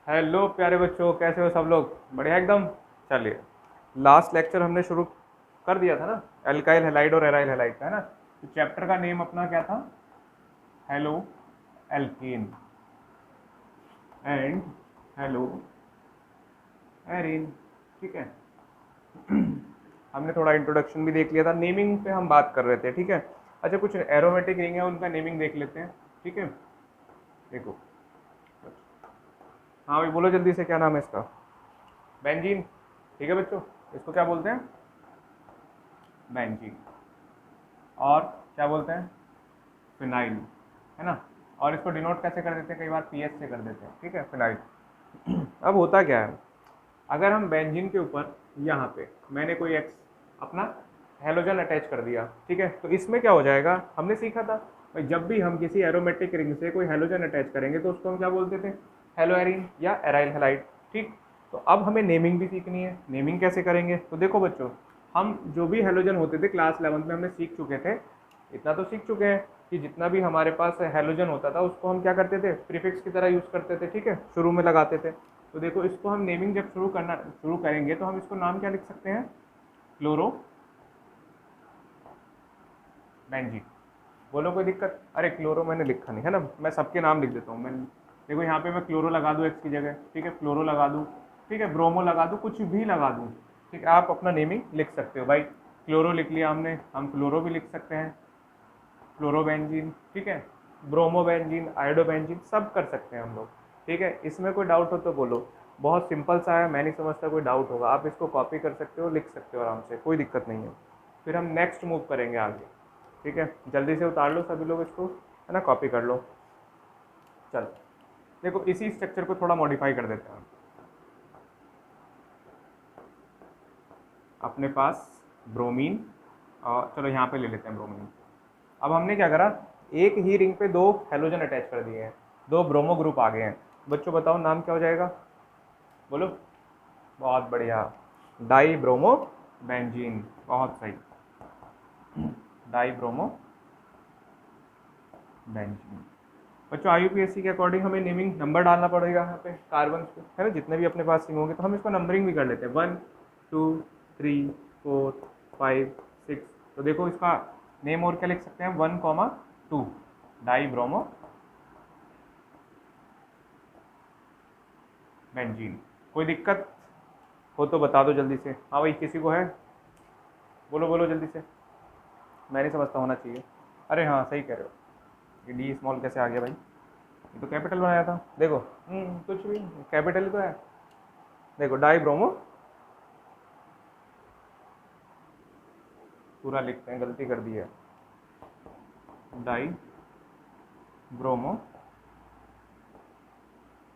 Hello प्यारे बच्चों, कैसे हो सब लोग? बढ़िया एकदम। चलिए, लास्ट लेक्चर हमने शुरू कर दिया था ना, एल्काइल हैलाइड और एराइल हैलाइड का, है ना। तो चैप्टर का नेम अपना क्या था? Hello alkene and hello arene. ठीक है। हमने थोड़ा इंट्रोडक्शन भी देख लिया था, नेमिंग पे हम बात कर रहे थे। ठीक है। अच्छा, कुछ एरोमेटिक रिंग है, उनका नेमिंग देख लेते हैं। ठीक है। देखो, हाँ भाई बोलो जल्दी से, क्या नाम है इसका? बेंजीन। ठीक है बच्चों, इसको क्या बोलते हैं? बेंजीन। और क्या बोलते हैं? फिनाइल, है ना। और इसको डिनोट कैसे कर देते हैं? कई बार पीएच से कर देते हैं। ठीक है, फिनाइल। अब होता क्या है, अगर हम बेंजीन के ऊपर यहाँ पे मैंने कोई एक्स अपना हेलोजन अटैच कर दिया, ठीक है, तो इसमें क्या हो जाएगा? हमने सीखा था भाई, जब भी हम किसी एरोमेटिक रिंग से कोई हेलोजन अटैच करेंगे तो उसको हम क्या बोलते थे? हेलो एरीन या एराइल हैलाइड। ठीक। तो अब हमें नेमिंग भी सीखनी है। नेमिंग कैसे करेंगे? तो देखो बच्चों, हम जो भी हेलोजन होते थे क्लास 11 में हमने सीख चुके थे। इतना तो सीख चुके हैं कि जितना भी हमारे पास हेलोजन होता था उसको हम क्या करते थे? प्रीफिक्स की तरह यूज़ करते थे। ठीक है, शुरू में लगाते थे। तो देखो, इसको हम नेमिंग जब शुरू करेंगे तो हम इसको नाम क्या लिख सकते हैं? Chloro benzene. बोलो कोई दिक्कत? अरे क्लोरो मैंने लिखा नहीं है ना, मैं सबके नाम लिख देता हूँ। मैं देखो यहाँ पे मैं क्लोरो लगा दूँ एक्स की जगह, ठीक है, फ्लोरो लगा दूँ, ठीक है, ब्रोमो लगा दूँ, कुछ भी लगा दूँ। ठीक है, आप अपना नेमिंग लिख सकते हो भाई। क्लोरो लिख लिया हमने, हम क्लोरो भी लिख सकते हैं, फ्लोरोबेंजीन। ठीक है, ब्रोमोबेंजीन, आयोडोबेंजीन, सब कर सकते हैं हम लोग। ठीक है, इसमें कोई डाउट हो तो बोलो। बहुत सिंपल सा है, मैं नहीं समझता कोई डाउट होगा। आप इसको कॉपी कर सकते हो, लिख सकते हो आराम से, कोई दिक्कत नहीं है। फिर हम नेक्स्ट मूव करेंगे आगे। ठीक है, जल्दी से उतार लो सभी लोग इसको, है ना, कॉपी कर लो। चलो, देखो इसी स्ट्रक्चर को थोड़ा मॉडिफाई कर देते हैं हम। अपने पास ब्रोमीन, और चलो यहाँ पे ले लेते हैं ब्रोमीन। अब हमने क्या करा, एक ही रिंग पे दो हेलोजन अटैच कर दिए हैं, दो ब्रोमो ग्रुप आ गए हैं। बच्चों बताओ नाम क्या हो जाएगा? बोलो। बहुत बढ़िया, डाई ब्रोमो बेंजीन। बहुत सही, डाई ब्रोमो बेंजीन। बच्चों IUPAC के अकॉर्डिंग हमें नेमिंग नंबर डालना पड़ेगा यहाँ पे कार्बन पे, है ना। जितने भी अपने पास रिंग होंगे तो हम इसको नंबरिंग भी कर लेते हैं, 1 2 3 4 5 6। तो देखो इसका नेम और क्या लिख सकते हैं? 1 2 डाई ब्रोमो बेंजीन। कोई दिक्कत हो तो बता दो जल्दी से। हाँ भाई, किसी को है? बोलो बोलो जल्दी से, मैं नहीं समझता, होना चाहिए। अरे हाँ सही कह रहे हो, ये डी स्मॉल कैसे आ गया भाई? ये तो कैपिटल बनाया था। देखो, कुछ भी कैपिटल ही तो है। देखो डाई ब्रोमो, पूरा लिखते हैं, गलती कर दी है। Die bromo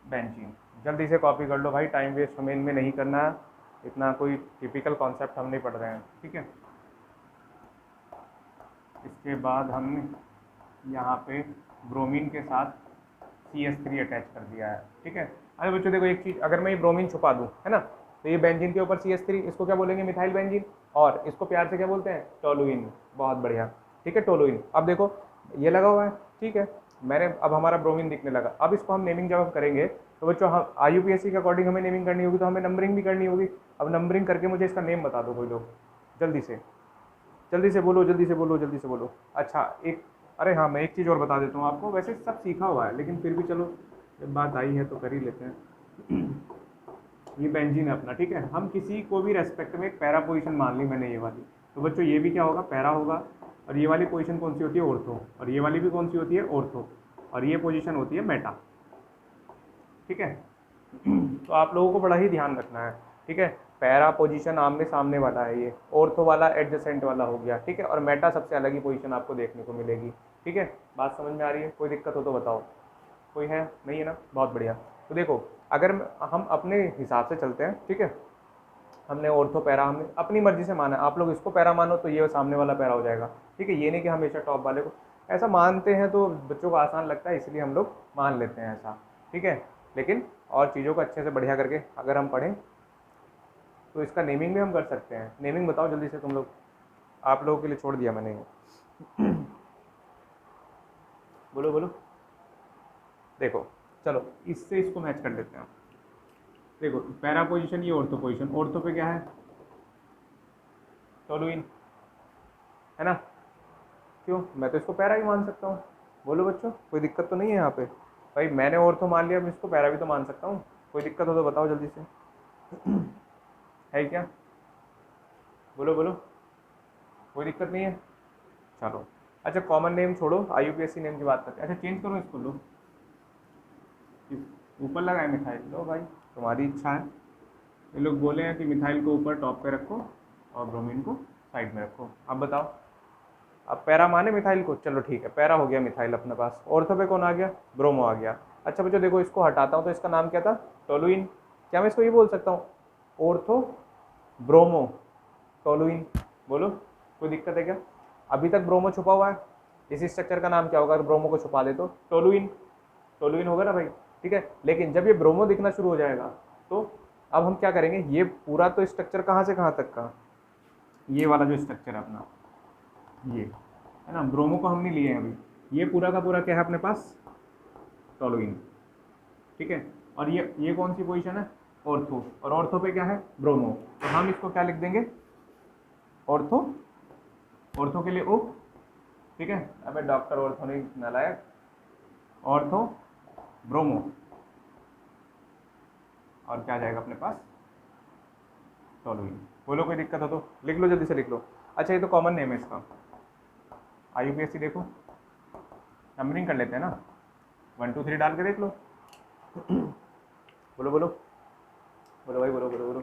benzene. जल्दी से कॉपी कर लो भाई, टाइम वेस्ट हमें इनमें नहीं करना है। इतना कोई टिपिकल कॉन्सेप्ट हम नहीं पढ़ रहे हैं। ठीक है, इसके बाद हमने यहाँ पे ब्रोमीन के साथ CH3 अटैच कर दिया है। ठीक है। अरे बच्चों देखो एक चीज़, अगर मैं ये ब्रोमीन छुपा दूँ, है ना, तो ये बेंजीन के ऊपर CH3, इसको क्या बोलेंगे? Methyl benzene. और इसको प्यार से क्या बोलते हैं? टोलुइन। बहुत बढ़िया। ठीक है, टोलुइन। अब देखो ये लगा हुआ है, ठीक है, मैंने अब हमारा ब्रोमीन दिखने लगा। अब इसको हम नेमिंग जब हम करेंगे तो बच्चों हम IUPAC के अकॉर्डिंग हमें नेमिंग करनी होगी, तो हमें नंबरिंग भी करनी होगी। अब नंबरिंग करके मुझे इसका नेम बता दो कोई लोग, जल्दी से, जल्दी से बोलो, जल्दी से बोलो, जल्दी से बोलो। अच्छा एक, अरे हाँ मैं एक चीज़ और बता देता हूँ आपको, वैसे सब सीखा हुआ है लेकिन फिर भी चलो जब बात आई है तो कर ही लेते हैं। ये बेंजीन है अपना, ठीक है। हम किसी को भी रेस्पेक्ट में एक पैरा पोजीशन मान ली मैंने, ये वाली। तो बच्चों ये भी क्या होगा? पैरा होगा। और ये वाली पोजीशन कौन सी होती है? ऑर्थो। और ये वाली भी कौन सी होती है? ऑर्थो। और ये पोजीशन होती है मेटा। ठीक है। तो आप लोगों को बड़ा ही ध्यान रखना है। ठीक है, पैरा पोजीशन आमने सामने वाला है, ये ऑर्थो वाला एडजेसेंट वाला हो गया। ठीक है, और मेटा सबसे अलग ही पोजीशन आपको देखने को मिलेगी। ठीक है, बात समझ में आ रही है? कोई दिक्कत हो तो बताओ। कोई है? नहीं है ना, बहुत बढ़िया। तो देखो, अगर हम अपने हिसाब से चलते हैं, ठीक है, हमने ऑर्थो पैरा हमने अपनी मर्जी से माना, आप लोग इसको पैरा मानो तो ये सामने वाला पैरा हो जाएगा। ठीक है, ये नहीं कि हमेशा टॉप वाले को ऐसा मानते हैं, तो बच्चों को आसान लगता है इसलिए हम लोग मान लेते हैं ऐसा। ठीक है, लेकिन और चीज़ों को अच्छे से बढ़िया करके अगर हम पढ़ें तो इसका नेमिंग भी हम कर सकते हैं। नेमिंग बताओ जल्दी से तुम लोग, आप लोगों के लिए छोड़ दिया मैंने ये। बोलो बोलो। देखो चलो इससे इसको मैच कर लेते हैं। देखो पैरा पोजिशन, ये ऑर्थो पोजिशन, ऑर्थो पे क्या है, टोलुइन, है ना। क्यों, मैं तो इसको पैरा ही मान सकता हूँ। बोलो बच्चों, कोई दिक्कत तो नहीं है यहाँ पे। भाई मैंने ऑर्थो मान लिया, मैं इसको पैरा भी तो मान सकता हूँ। कोई दिक्कत हो तो बताओ जल्दी से। है क्या, बोलो बोलो, कोई दिक्कत नहीं है। चलो अच्छा, कॉमन नेम छोड़ो, IUPAC नेम की बात करते हैं। अच्छा चेंज करो इसको, लो ऊपर लगाए मिथाइल, लो भाई तुम्हारी इच्छा है। ये लोग बोले हैं कि मिथाइल को ऊपर टॉप पे रखो और ब्रोमीन को साइड में रखो। अब बताओ, अब पैरा माने मिथाइल को, चलो ठीक है, पैरा हो गया मिथाइल अपने पास। ऑर्थो पे कौन आ गया, ब्रोमो आ गया। अच्छा बच्चों देखो, इसको हटाता हूँ तो इसका नाम क्या था, टोलुइन। क्या मैं इसको ये बोल सकता हूँ, ऑर्थो ब्रोमो टोलुइन, बोलो कोई दिक्कत है क्या। अभी तक ब्रोमो छुपा हुआ है, इसी स्ट्रक्चर का नाम क्या होगा अगर ब्रोमो को छुपा दे तो, टोलुइन, टोलुइन होगा ना भाई। ठीक है, लेकिन जब ये ब्रोमो दिखना शुरू हो जाएगा तो अब हम क्या करेंगे, ये पूरा तो स्ट्रक्चर कहाँ से कहाँ तक का, ये वाला जो स्ट्रक्चर है अपना, ये है ना, ब्रोमो को हमने लिए हैं अभी, ये पूरा का पूरा क्या है अपने पास, टोलुइन। ठीक है, और ये कौन सी पोजीशन है, ऑर्थो, और ऑर्थो पे क्या है, ब्रोमो। तो हम इसको क्या लिख देंगे, ऑर्थो, ऑर्थो के लिए ओ। ठीक है, अबे डॉक्टर ऑर्थो नहीं नालायक, ऑर्थो ब्रोमो, और क्या आ जाएगा अपने पास, टोलुइन। बोलो कोई दिक्कत हो तो लिख लो, जल्दी से लिख लो। अच्छा ये तो कॉमन नेम है इसका, IUPAC देखो, नंबरिंग कर लेते हैं ना, 1 2 3 डाल के देख लो। बोलो बोलो, बोलो भाई, बोलो बोलो बोलो।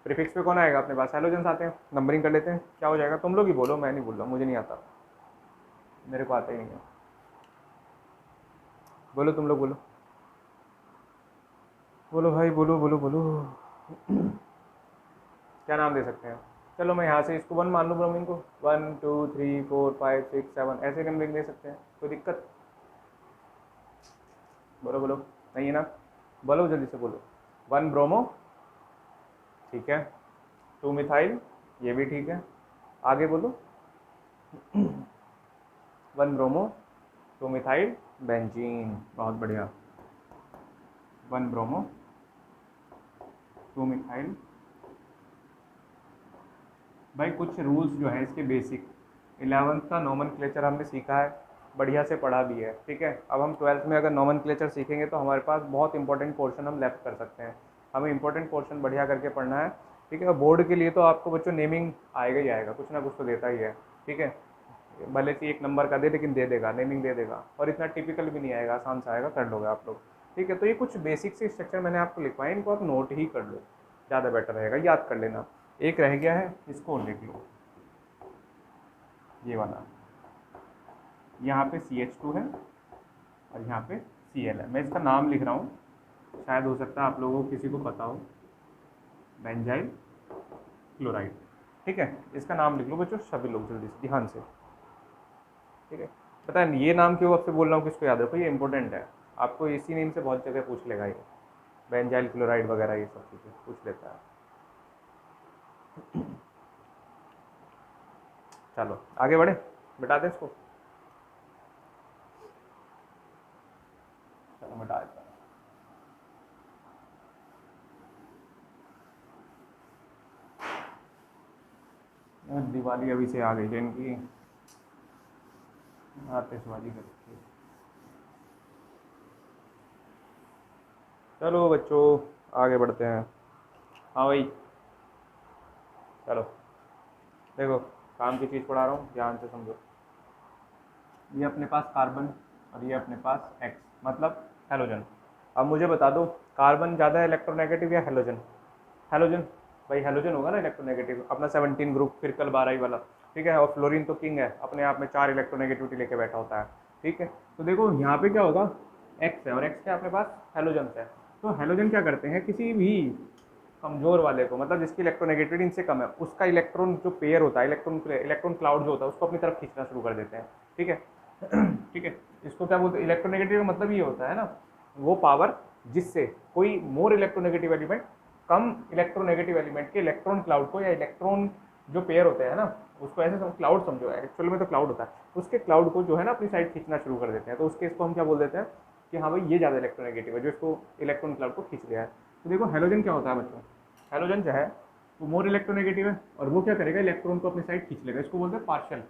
प्रीफिक्स पे कौन आएगा अपने पास, हैलोजेंस आते हैं, नंबरिंग कर लेते हैं, क्या हो जाएगा, तुम लोग ही बोलो, मैं नहीं बोल रहा, मुझे नहीं आता, मेरे को आता ही नहीं है। बोलो तुम लोग, बोलो बोलो भाई, बोलो बोलो बोलो। क्या नाम दे सकते हैं, चलो मैं यहाँ से इसको 1 मान लूँ ब्रोमीन को, 1 2 3 4 5 6 7 ऐसे नंबरिंग दे सकते हैं, कोई दिक्कत, बोलो बोलो, नहीं है ना, बोलो जल्दी से बोलो। 1 ब्रोमो, ठीक है, 2 मिथाइल, ये भी ठीक है, आगे बोलो। 1 ब्रोमो, 2 मिथाइल बेंजीन, बहुत बढ़िया। 1 ब्रोमो, 2 मिथाइल। भाई कुछ रूल्स जो है इसके बेसिक, 11th का नोमेनक्लेचर हमने सीखा है, बढ़िया से पढ़ा भी है। ठीक है, अब हम 12th में अगर नोमेनक्लेचर सीखेंगे तो हमारे पास बहुत इंपॉर्टेंट पोर्शन हम लेफ्ट कर सकते हैं। हमें इंपॉर्टेंट पोर्शन बढ़िया करके पढ़ना है। ठीक है, बोर्ड के लिए तो आपको बच्चों नेमिंग आएगा ही आएगा, कुछ ना कुछ तो देता ही है। ठीक है, भले से 1 नंबर का दे, लेकिन दे देगा, नेमिंग दे देगा, और इतना टिपिकल भी नहीं आएगा, आसान से आएगा, कर लोगे आप लोग। ठीक है, तो ये कुछ बेसिक से स्ट्रक्चर मैंने आपको लिखवाए, इनको आप नोट ही कर लो, ज़्यादा बेटर रहेगा, याद कर लेना। एक रह गया है, इसको और लिख लो, ये वाला, यहाँ पे CH2 है और यहाँ पे Cl है। मैं इसका नाम लिख रहा हूँ, शायद हो सकता है आप लोगों को किसी को पता हो, बेंजाइल क्लोराइड। ठीक है, इसका नाम लिख लो बच्चों, सभी लोग जल्दी से ध्यान से। ठीक है, पता है ये नाम क्यों आपसे बोल रहा हूँ, किसको याद रखो, ये इंपॉर्टेंट है, आपको इसी नेम से बहुत जगह पूछ लेगा ये, बेंजाइल क्लोराइड वगैरह ये सब चीज़ें पूछ लेता है। चलो आगे बढ़े, बिठा दें इसको, चलो मिटा देता हूँ। दिवाली अभी से आ गई है इनकी, आतिशबाजी कर रखी है। चलो बच्चों आगे बढ़ते हैं। हाँ भाई, चलो देखो, काम की चीज़ पढ़ा रहा हूँ, ध्यान से समझो। ये अपने पास कार्बन और ये अपने पास X, मतलब हेलोजन। अब मुझे बता दो, कार्बन ज़्यादा इलेक्ट्रोनेगेटिव या हेलोजन, हेलोजन, भाई हेलोजन होगा ना इलेक्ट्रोनेगेटिव, अपना 17 ग्रुप फिर कल 12 ही वाला। ठीक है, और फ्लोरीन तो किंग है, अपने आप में 4 इलेक्ट्रोनेगेटिविटी लेके बैठा होता है। ठीक है, तो देखो यहाँ पे क्या होगा, X है, और X क्या अपने पास हेलोजन है। तो हेलोजन क्या करते हैं, किसी भी कमजोर वाले को, मतलब जिसकी इलेक्ट्रोनेगेटिविटी इनसे कम है, उसका इलेक्ट्रॉन जो पेयर होता है, इलेक्ट्रॉन क्लाउड जो होता है, उसको अपनी तरफ खींचना शुरू कर देते हैं। ठीक है। ठीक है, इसको क्या बोलते हैं, इलेक्ट्रोनेगेटिव का मतलब ये होता है ना, वो पावर जिससे कोई मोर इलेक्ट्रोनेगेटिव एलिमेंट कम इलेक्ट्रोनेगेटिव एलिमेंट के इलेक्ट्रॉन क्लाउड को, या इलेक्ट्रॉन जो पेयर होते हैं ना, उसको ऐसे क्लाउड समझो, एक्चुअली में तो क्लाउड होता है, उसके क्लाउड को जो है ना अपनी साइड खींचना शुरू कर देते हैं। तो उसके इसको हम क्या बोल देते हैं कि हाँ भाई ये ज़्यादा इलेक्ट्रोनेगेटिव है, जो इसको इलेक्ट्रॉन क्लाउड को खींच लिया है। तो देखो हैलोजन क्या होता है बच्चों, हैलोजन जो है वो मोर इलेक्ट्रोनेगेटिव है और वो क्या करेगा, इलेक्ट्रॉन को अपनी साइड खींच लेगा, इसको बोलते हैं पार्शियल।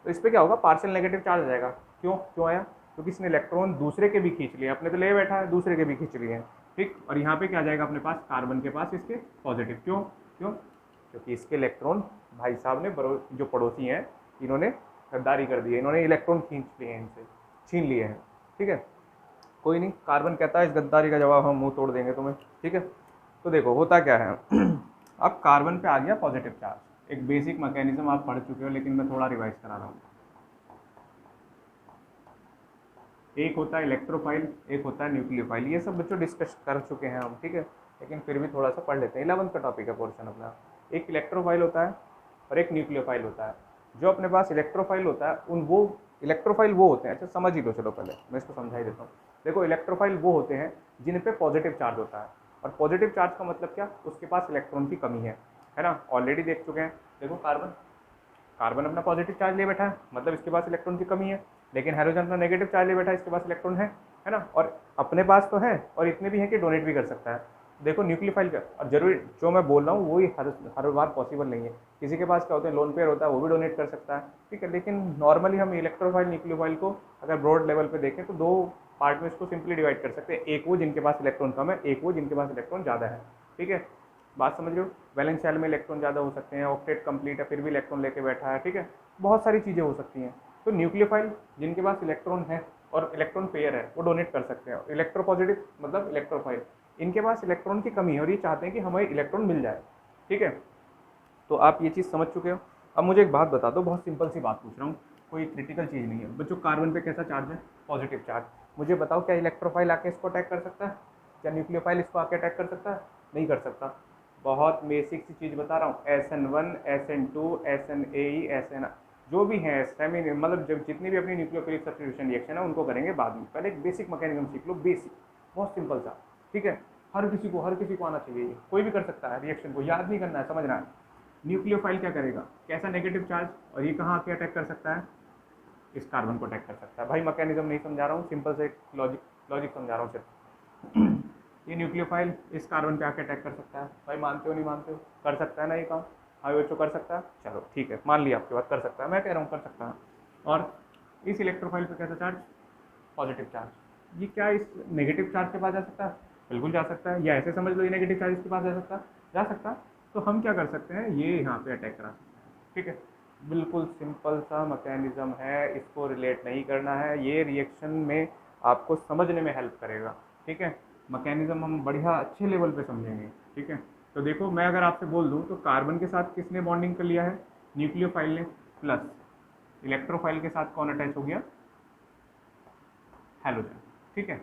तो इस पर क्या होगा, पार्शियल नेगेटिव चार्ज आ जाएगा। क्यों क्यों आया, क्योंकि इसने इलेक्ट्रॉन दूसरे के भी खींच लिए, अपने तो ले बैठा है, दूसरे के भी खींच लिए हैं, ठीक। और यहाँ पे क्या आ जाएगा अपने पास, कार्बन के पास इसके पॉजिटिव। क्यों क्यों, क्योंकि इसके इलेक्ट्रॉन भाई साहब ने जो पड़ोसी हैं इन्होंने गद्दारी कर दी है, इन्होंने इलेक्ट्रॉन खींच लिए हैं, इनसे छीन लिए हैं, ठीक है। कोई नहीं, कार्बन कहता है इस गद्दारी का जवाब हम मुंह तोड़ देंगे तुम्हें, ठीक है। तो देखो होता क्या है अब कार्बन पे आ गया पॉजिटिव चार्ज, एक बेसिक मैकेनिज्म आप पढ़ चुके हो लेकिन मैं थोड़ा रिवाइज करा रहा हूँ। एक होता है इलेक्ट्रोफाइल, एक होता है न्यूक्लियोफाइल, ये सब बच्चों डिस्कस कर चुके हैं हम, ठीक है, लेकिन फिर भी थोड़ा सा पढ़ लेते हैं, 11th का टॉपिक है पोर्शन अपना। एक इलेक्ट्रोफाइल होता है और एक न्यूक्लियोफाइल होता है। जो अपने पास इलेक्ट्रोफाइल होता है उन वो इलेक्ट्रोफाइल वो होते हैं, अच्छा समझ ही लो, चलो पहले मैं इसको समझा ही देता हूँ। देखो इलेक्ट्रोफाइल वो होते हैं जिन पे पॉजिटिव चार्ज होता है, और पॉजिटिव चार्ज का मतलब क्या, उसके पास इलेक्ट्रॉन की कमी है ना, ऑलरेडी देख चुके हैं। देखो कार्बन, कार्बन अपना पॉजिटिव चार्ज ले बैठा है, मतलब इसके पास इलेक्ट्रॉन की कमी है, लेकिन हाइड्रोजन अपना नेगेटिव चार्ज ले बैठा है, इसके पास इलेक्ट्रॉन है ना, और अपने पास तो है और इतने भी हैं कि डोनेट भी कर सकता है। देखो न्यूक्लियोफाइल का, और जरूरी जो मैं बोल रहा हूँ वही हर बार पॉसिबल नहीं है, किसी के पास क्या होता है लोन पेयर होता है वो भी डोनेट कर सकता है, ठीक है। लेकिन नॉर्मली हम इलेक्ट्रोफाइल न्यूक्लियोफाइल को अगर ब्रॉड लेवल पे देखें तो दो पार्ट में इसको सिंपली डिवाइड कर सकते हैं, एक वो जिनके पास इलेक्ट्रॉन कम है, एक वो जिनके पास इलेक्ट्रॉन ज़्यादा है, ठीक है। बात समझ रहे हो, वैलेंस शेल में इलेक्ट्रॉन ज़्यादा हो सकते हैं, ऑक्टेट कंप्लीट है फिर भी इलेक्ट्रॉन लेके बैठा है, ठीक है, बहुत सारी चीज़ें हो सकती हैं। तो न्यूक्लियोफाइल जिनके पास इलेक्ट्रॉन है और इलेक्ट्रॉन पेयर है वो डोनेट कर सकते हैं, इलेक्ट्रोपॉजिटिव मतलब इलेक्ट्रोफाइल, इनके पास इलेक्ट्रॉन की कमी है और ये चाहते हैं कि हमें इलेक्ट्रॉन मिल जाए, ठीक है। तो आप ये चीज़ समझ चुके हो। अब मुझे एक बात बता दो, बहुत सिंपल सी बात पूछ रहा हूँ, कोई क्रिटिकल चीज़ नहीं है बच्चों। कार्बन पे कैसा चार्ज है, पॉजिटिव चार्ज। मुझे बताओ क्या इलेक्ट्रोफाइल आके इसको अटैक कर सकता है, क्या न्यूक्लियोफाइल इसको आके अटैक कर सकता है, नहीं कर सकता। बहुत बेसिक सी चीज़ बता रहा हूँ, SN1 SN2 SNAE SN जो भी हैं सेमी, मतलब जब जितनी भी अपनी न्यूक्लियोफिलिक सब्स्टिट्यूशन रिएक्शन है उनको करेंगे बाद में, पहले एक बेसिक मैकेनिज्म सीख लो, बेसिक बहुत सिंपल सा, ठीक है। हर किसी को आना चाहिए, ये कोई भी कर सकता है, रिएक्शन को याद नहीं करना है, समझना है। न्यूक्लियोफाइल क्या करेगा, कैसा नेगेटिव चार्ज, और ये कहाँ आके अटैक कर सकता है, इस कार्बन को अटैक कर सकता है। भाई मैकेनिज्म नहीं समझा रहा हूँ, सिंपल से लॉजिक समझा रहा हूँ सिर्फ। ये न्यूक्लियोफाइल इस कार्बन पे आके अटैक कर सकता है, भाई मानते हो नहीं मानते हो, कर सकता है ना ये काम, हाँ बच्चों कर सकता है, चलो ठीक है मान लिया आपकी बात, कर सकता है, मैं कह रहा हूँ कर सकता है। और इस इलेक्ट्रोफाइल पे कैसा चार्ज, पॉजिटिव चार्ज, ये क्या इस नेगेटिव चार्ज के पास जा सकता है, बिल्कुल जा सकता है, या ऐसे समझ लो ये नेगेटिव चार्ज इसके पास जा सकता है, जा सकता है। तो हम क्या कर सकते हैं, ये यहाँ पे अटैक करा सकते हैं, ठीक है। बिल्कुल सिंपल सा मैकेनिज्म है, इसको रिलेट नहीं करना है, ये रिएक्शन में आपको समझने में हेल्प करेगा, ठीक है। मैकेनिज्म हम बढ़िया अच्छे लेवल पे समझेंगे, ठीक है। तो देखो मैं अगर आपसे बोल दूँ तो कार्बन के साथ किसने बॉन्डिंग कर लिया है, न्यूक्लियोफाइल ने, प्लस इलेक्ट्रोफाइल के साथ कौन अटैच हो गया, हैलोजन, ठीक है।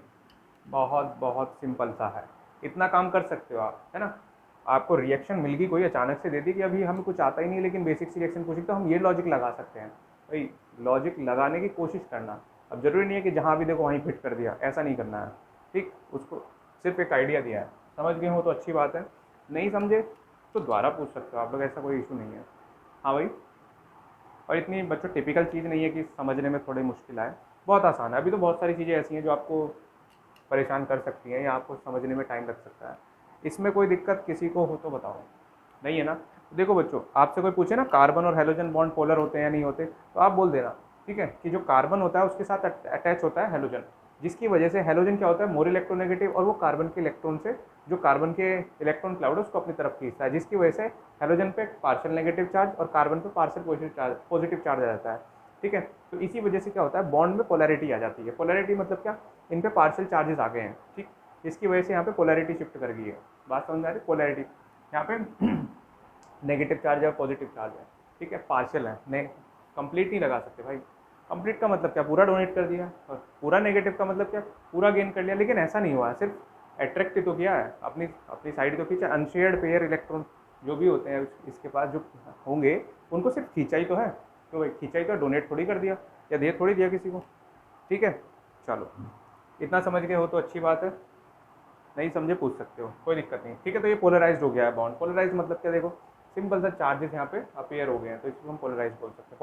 बहुत बहुत सिंपल सा है, इतना काम कर सकते हो आप, है ना। आपको रिएक्शन मिल गई कोई अचानक से दे दी कि अभी हमें कुछ आता ही नहीं लेकिन बेसिक सी रिएक्शन पूछी, तो हम ये लॉजिक लगा सकते हैं, भाई लॉजिक लगाने की कोशिश करना। अब जरूरी नहीं है कि जहाँ भी देखो वहीं फिट कर दिया, ऐसा नहीं करना है, ठीक। उसको सिर्फ एक आइडिया दिया है, समझ गए हो तो अच्छी बात है, नहीं समझे तो दोबारा पूछ सकते हो आप लोग, ऐसा कोई इशू नहीं है। हाँ भाई, और इतनी बच्चों टिपिकल चीज़ नहीं है कि समझने में थोड़ी मुश्किल आए, बहुत आसान है। अभी तो बहुत सारी चीज़ें ऐसी हैं जो आपको परेशान कर सकती हैं या आपको समझने में टाइम लग सकता है, इसमें कोई दिक्कत किसी को हो तो बताओ, नहीं है ना। तो देखो बच्चों, आपसे कोई पूछे ना कार्बन और हेलोजन बॉन्ड पोलर होते हैं या नहीं होते, तो आप बोल देना, ठीक है, कि जो कार्बन होता है उसके साथ अटैच होता है हेलोजन, जिसकी वजह से हेलोजन क्या होता है मोर इलेक्ट्रोनेगेटिव, और वो कार्बन के इलेक्ट्रॉन से जो कार्बन के इलेक्ट्रॉन क्लाउड है उसको अपनी तरफ खींचता है, जिसकी वजह से हेलोजन पे पार्शियल नेगेटिव चार्ज और कार्बन पे पार्शियल पॉजिटिव चार्ज आ जाता है, ठीक है। तो इसी वजह से क्या होता है, बॉन्ड में पोलैरिटी आ जाती है। पोलैरिटी मतलब क्या, इन पे पार्शियल चार्जेस आ गए हैं, ठीक, इसकी वजह से यहाँ पे पोलैरिटी शिफ्ट कर गई है। बात समझ आ रही है, पोलैरिटी यहाँ पे नेगेटिव चार्ज है पॉजिटिव चार्ज है, ठीक है, पार्शियल है, नहीं कंप्लीट नहीं लगा सकते भाई। कंप्लीट का मतलब क्या, पूरा डोनेट कर दिया, और पूरा नेगेटिव का मतलब क्या, पूरा गेन कर लिया, लेकिन ऐसा नहीं हुआ है, सिर्फ अट्रैक्ट तो किया है, अपनी अपनी साइड तो खींचा। अनशेयर्ड पेयर इलेक्ट्रॉन जो भी होते हैं इसके पास जो होंगे उनको सिर्फ खींचा ही तो है, तो भाई खींचा ही तो, डोनेट थोड़ी कर दिया या दे थोड़ी दिया किसी को, ठीक है। चलो इतना समझ गए हो तो अच्छी बात है, नहीं समझे पूछ सकते हो, कोई दिक्कत नहीं, ठीक है। तो ये पोलराइज हो गया है बॉन्ड, पोलराइज मतलब क्या, देखो सिंपल सा चार्जेस यहाँ पे अपेयर हो गए हैं, तो इसको हम पोलराइज बोल सकते हैं,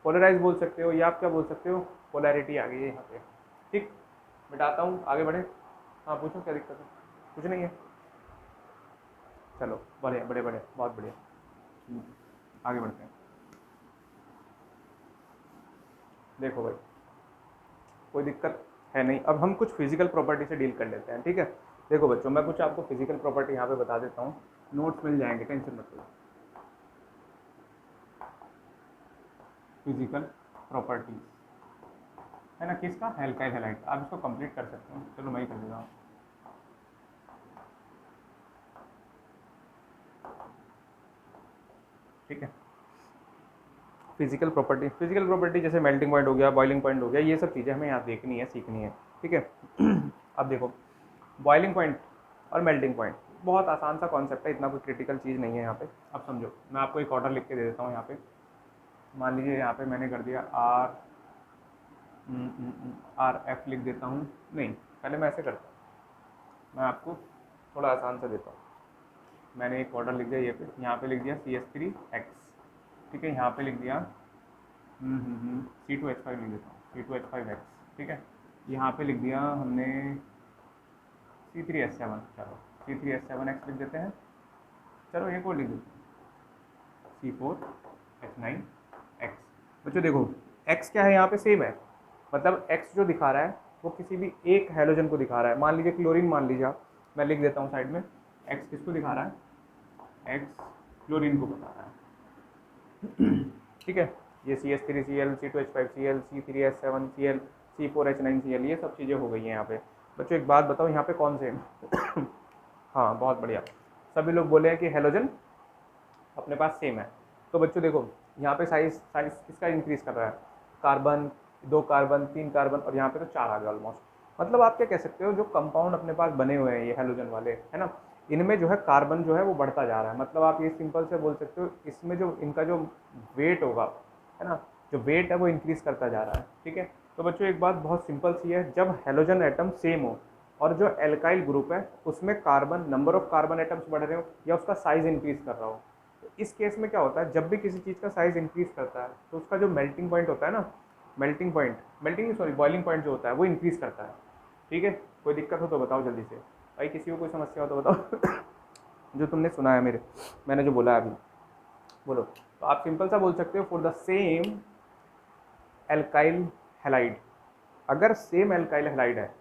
पोलराइज बोल सकते हो, या आप क्या बोल सकते हो, पोलैरिटी आ गई है यहाँ पे, ठीक। मिटाता हूँ, आगे बढ़े, हाँ पूछो क्या दिक्कत है, कुछ नहीं है, चलो बढ़िया, बड़े बड़े, बहुत बढ़िया। आगे बढ़ते हैं। देखो भाई, कोई दिक्कत है नहीं। अब हम कुछ फिजिकल प्रॉपर्टी से डील कर लेते हैं, ठीक है। देखो बच्चों, मैं कुछ आपको फिजिकल प्रॉपर्टी यहाँ पे बता देता हूँ, नोट्स मिल जाएंगे, टेंशन मत लो। फिजिकल प्रॉपर्टीज है ना, किसका, एल्काइल हैलाइड। आप इसको कंप्लीट कर सकते हो, चलो मैं ही कर देता हूँ। ठीक है, फिजिकल प्रॉपर्टी जैसे मेल्टिंग पॉइंट हो गया, बॉइलिंग पॉइंट हो गया, ये सब चीज़ें हमें यहाँ देखनी है, सीखनी है, ठीक है। अब देखो, बॉइलिंग पॉइंट और मेल्टिंग पॉइंट बहुत आसान सा कॉन्सेप्ट है, इतना कोई क्रिटिकल चीज़ नहीं है यहाँ पे। अब समझो, मैं आपको एक ऑर्डर लिख के दे देता हूँ यहाँ पे। मान लीजिए यहाँ पे मैंने कर दिया आर एफ लिख देता हूँ। नहीं, पहले मैं ऐसे करता हूँ, मैं आपको थोड़ा आसान से देता हूँ। मैंने एक ऑर्डर लिख दिया ये पे, यहाँ पे लिख दिया CH3X, ठीक है। यहाँ पे लिख दिया C2H5 लिख देता हूँ, C2H5X, ठीक है। यहाँ पे लिख दिया हमने C3H7, चलो C3H7X लिख देते हैं। चलो एक और लिख देते हैं, C4H9X। बच्चों देखो, X क्या है यहाँ पे, सेम है, मतलब X जो दिखा रहा है वो किसी भी एक हैलोजन को दिखा रहा है। मान लीजिए क्लोरीन, मान लीजिए आप, मैं लिख देता हूँ साइड में, X किसको दिखा रहा है, X क्लोरीन को बता रहा है, ठीक है। ये CH3Cl, C2H5Cl, C3H7Cl, C4H9Cl, ये सब चीज़ें हो गई हैं यहाँ पे। बच्चों एक बात बताओ, यहाँ पे कौन से हाँ बहुत बढ़िया, सभी लोग बोले हैं कि हैलोजन अपने पास सेम है। तो बच्चों देखो, यहाँ पे साइज साइज किसका इंक्रीज कर रहा है, कार्बन, 2 कार्बन, 3 कार्बन, और यहाँ पे तो 4 आ गया ऑलमोस्ट। मतलब आप क्या कह सकते हो, जो कंपाउंड अपने पास बने हुए हैं ये हैलोजन वाले, है ना, इनमें जो है कार्बन जो है वो बढ़ता जा रहा है। मतलब आप ये सिंपल से बोल सकते हो, इसमें जो इनका जो वेट होगा, है ना, जो वेट है वो इंक्रीज करता जा रहा है, ठीक है। तो बच्चों एक बात बहुत सिंपल सी है, जब हैलोजन एटम सेम हो और जो एल्काइल ग्रुप है उसमें carbon, number of carbon atoms बढ़ रहे हो या उसका साइज इंक्रीज कर रहा हो, तो इस केस में क्या होता है, जब भी किसी चीज़ का साइज इंक्रीज करता है तो उसका जो मेल्टिंग पॉइंट होता है ना, मेल्टिंग सॉरी बॉइलिंग पॉइंट जो होता है वो इंक्रीज करता है, ठीक है। कोई दिक्कत हो तो बताओ जल्दी से भाई, किसी को कोई समस्या हो तो बताओ। जो तुमने सुना है मेरे, मैंने जो बोला है अभी, बोलो। तो आप सिंपल सा बोल सकते हो, for the same alkyl halide, अगर सेम एल्काइल हैलाइड है,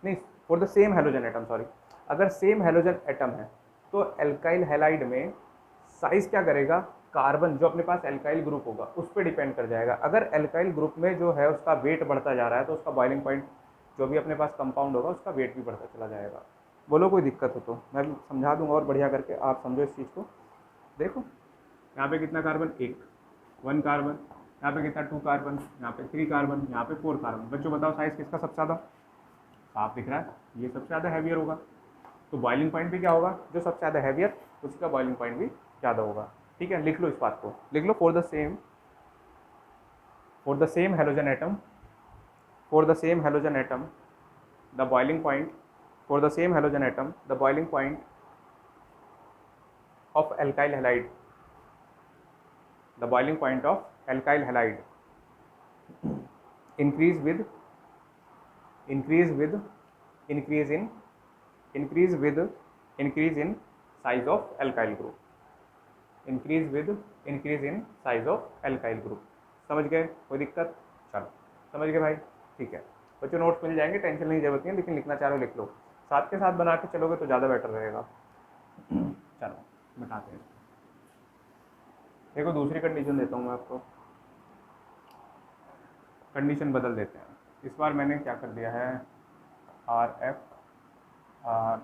नहीं, for the same halogen atom, sorry, अगर सेम हैलोजन एटम है तो एल्काइल हैलाइड में साइज क्या करेगा, कार्बन जो अपने पास एल्काइल ग्रुप होगा उस पर डिपेंड कर जाएगा। अगर एल्काइल ग्रुप में जो है उसका वेट बढ़ता जा रहा है तो उसका बॉइलिंग पॉइंट, जो भी अपने पास कंपाउंड होगा उसका वेट भी बढ़ता चला जाएगा। बोलो कोई दिक्कत हो तो मैं भी समझा दूंगा और बढ़िया करके, आप समझो इस चीज़ को। देखो यहाँ पे कितना कार्बन, 1 कार्बन, यहाँ पे कितना 2 कार्बन, यहाँ पे 3 कार्बन, यहाँ पे 4 कार्बन। बच्चों बताओ साइज किसका सबसे ज़्यादा, साफ दिख रहा है, ये सबसे ज़्यादा हैवियर होगा। तो बॉइलिंग पॉइंट भी क्या होगा, जो सबसे ज़्यादा हैवियर उसी का बॉइलिंग पॉइंट भी ज़्यादा होगा, ठीक है। लिख लो इस बात को, लिख लो, for the same halogen atom, the boiling point, for the same halogen atom the boiling point of alkyl halide, the boiling point of alkyl halide increase with increase with increase in increase with increase in size of alkyl group, increase with increase in size of alkyl group। समझ गए, कोई दिक्कत, चलो समझ गए भाई, ठीक है। बच्चों नोट्स मिल जाएंगे, टेंशन नहीं जरूरत नहीं, लेकिन लिखना चाह रहे हो लिख लो, साथ के साथ बना के चलोगे तो ज़्यादा बेटर रहेगा। चलो बताते हैं, देखो दूसरी कंडीशन देता हूँ मैं आपको, कंडीशन बदल देते हैं। इस बार मैंने क्या कर दिया है, आर एफ आर,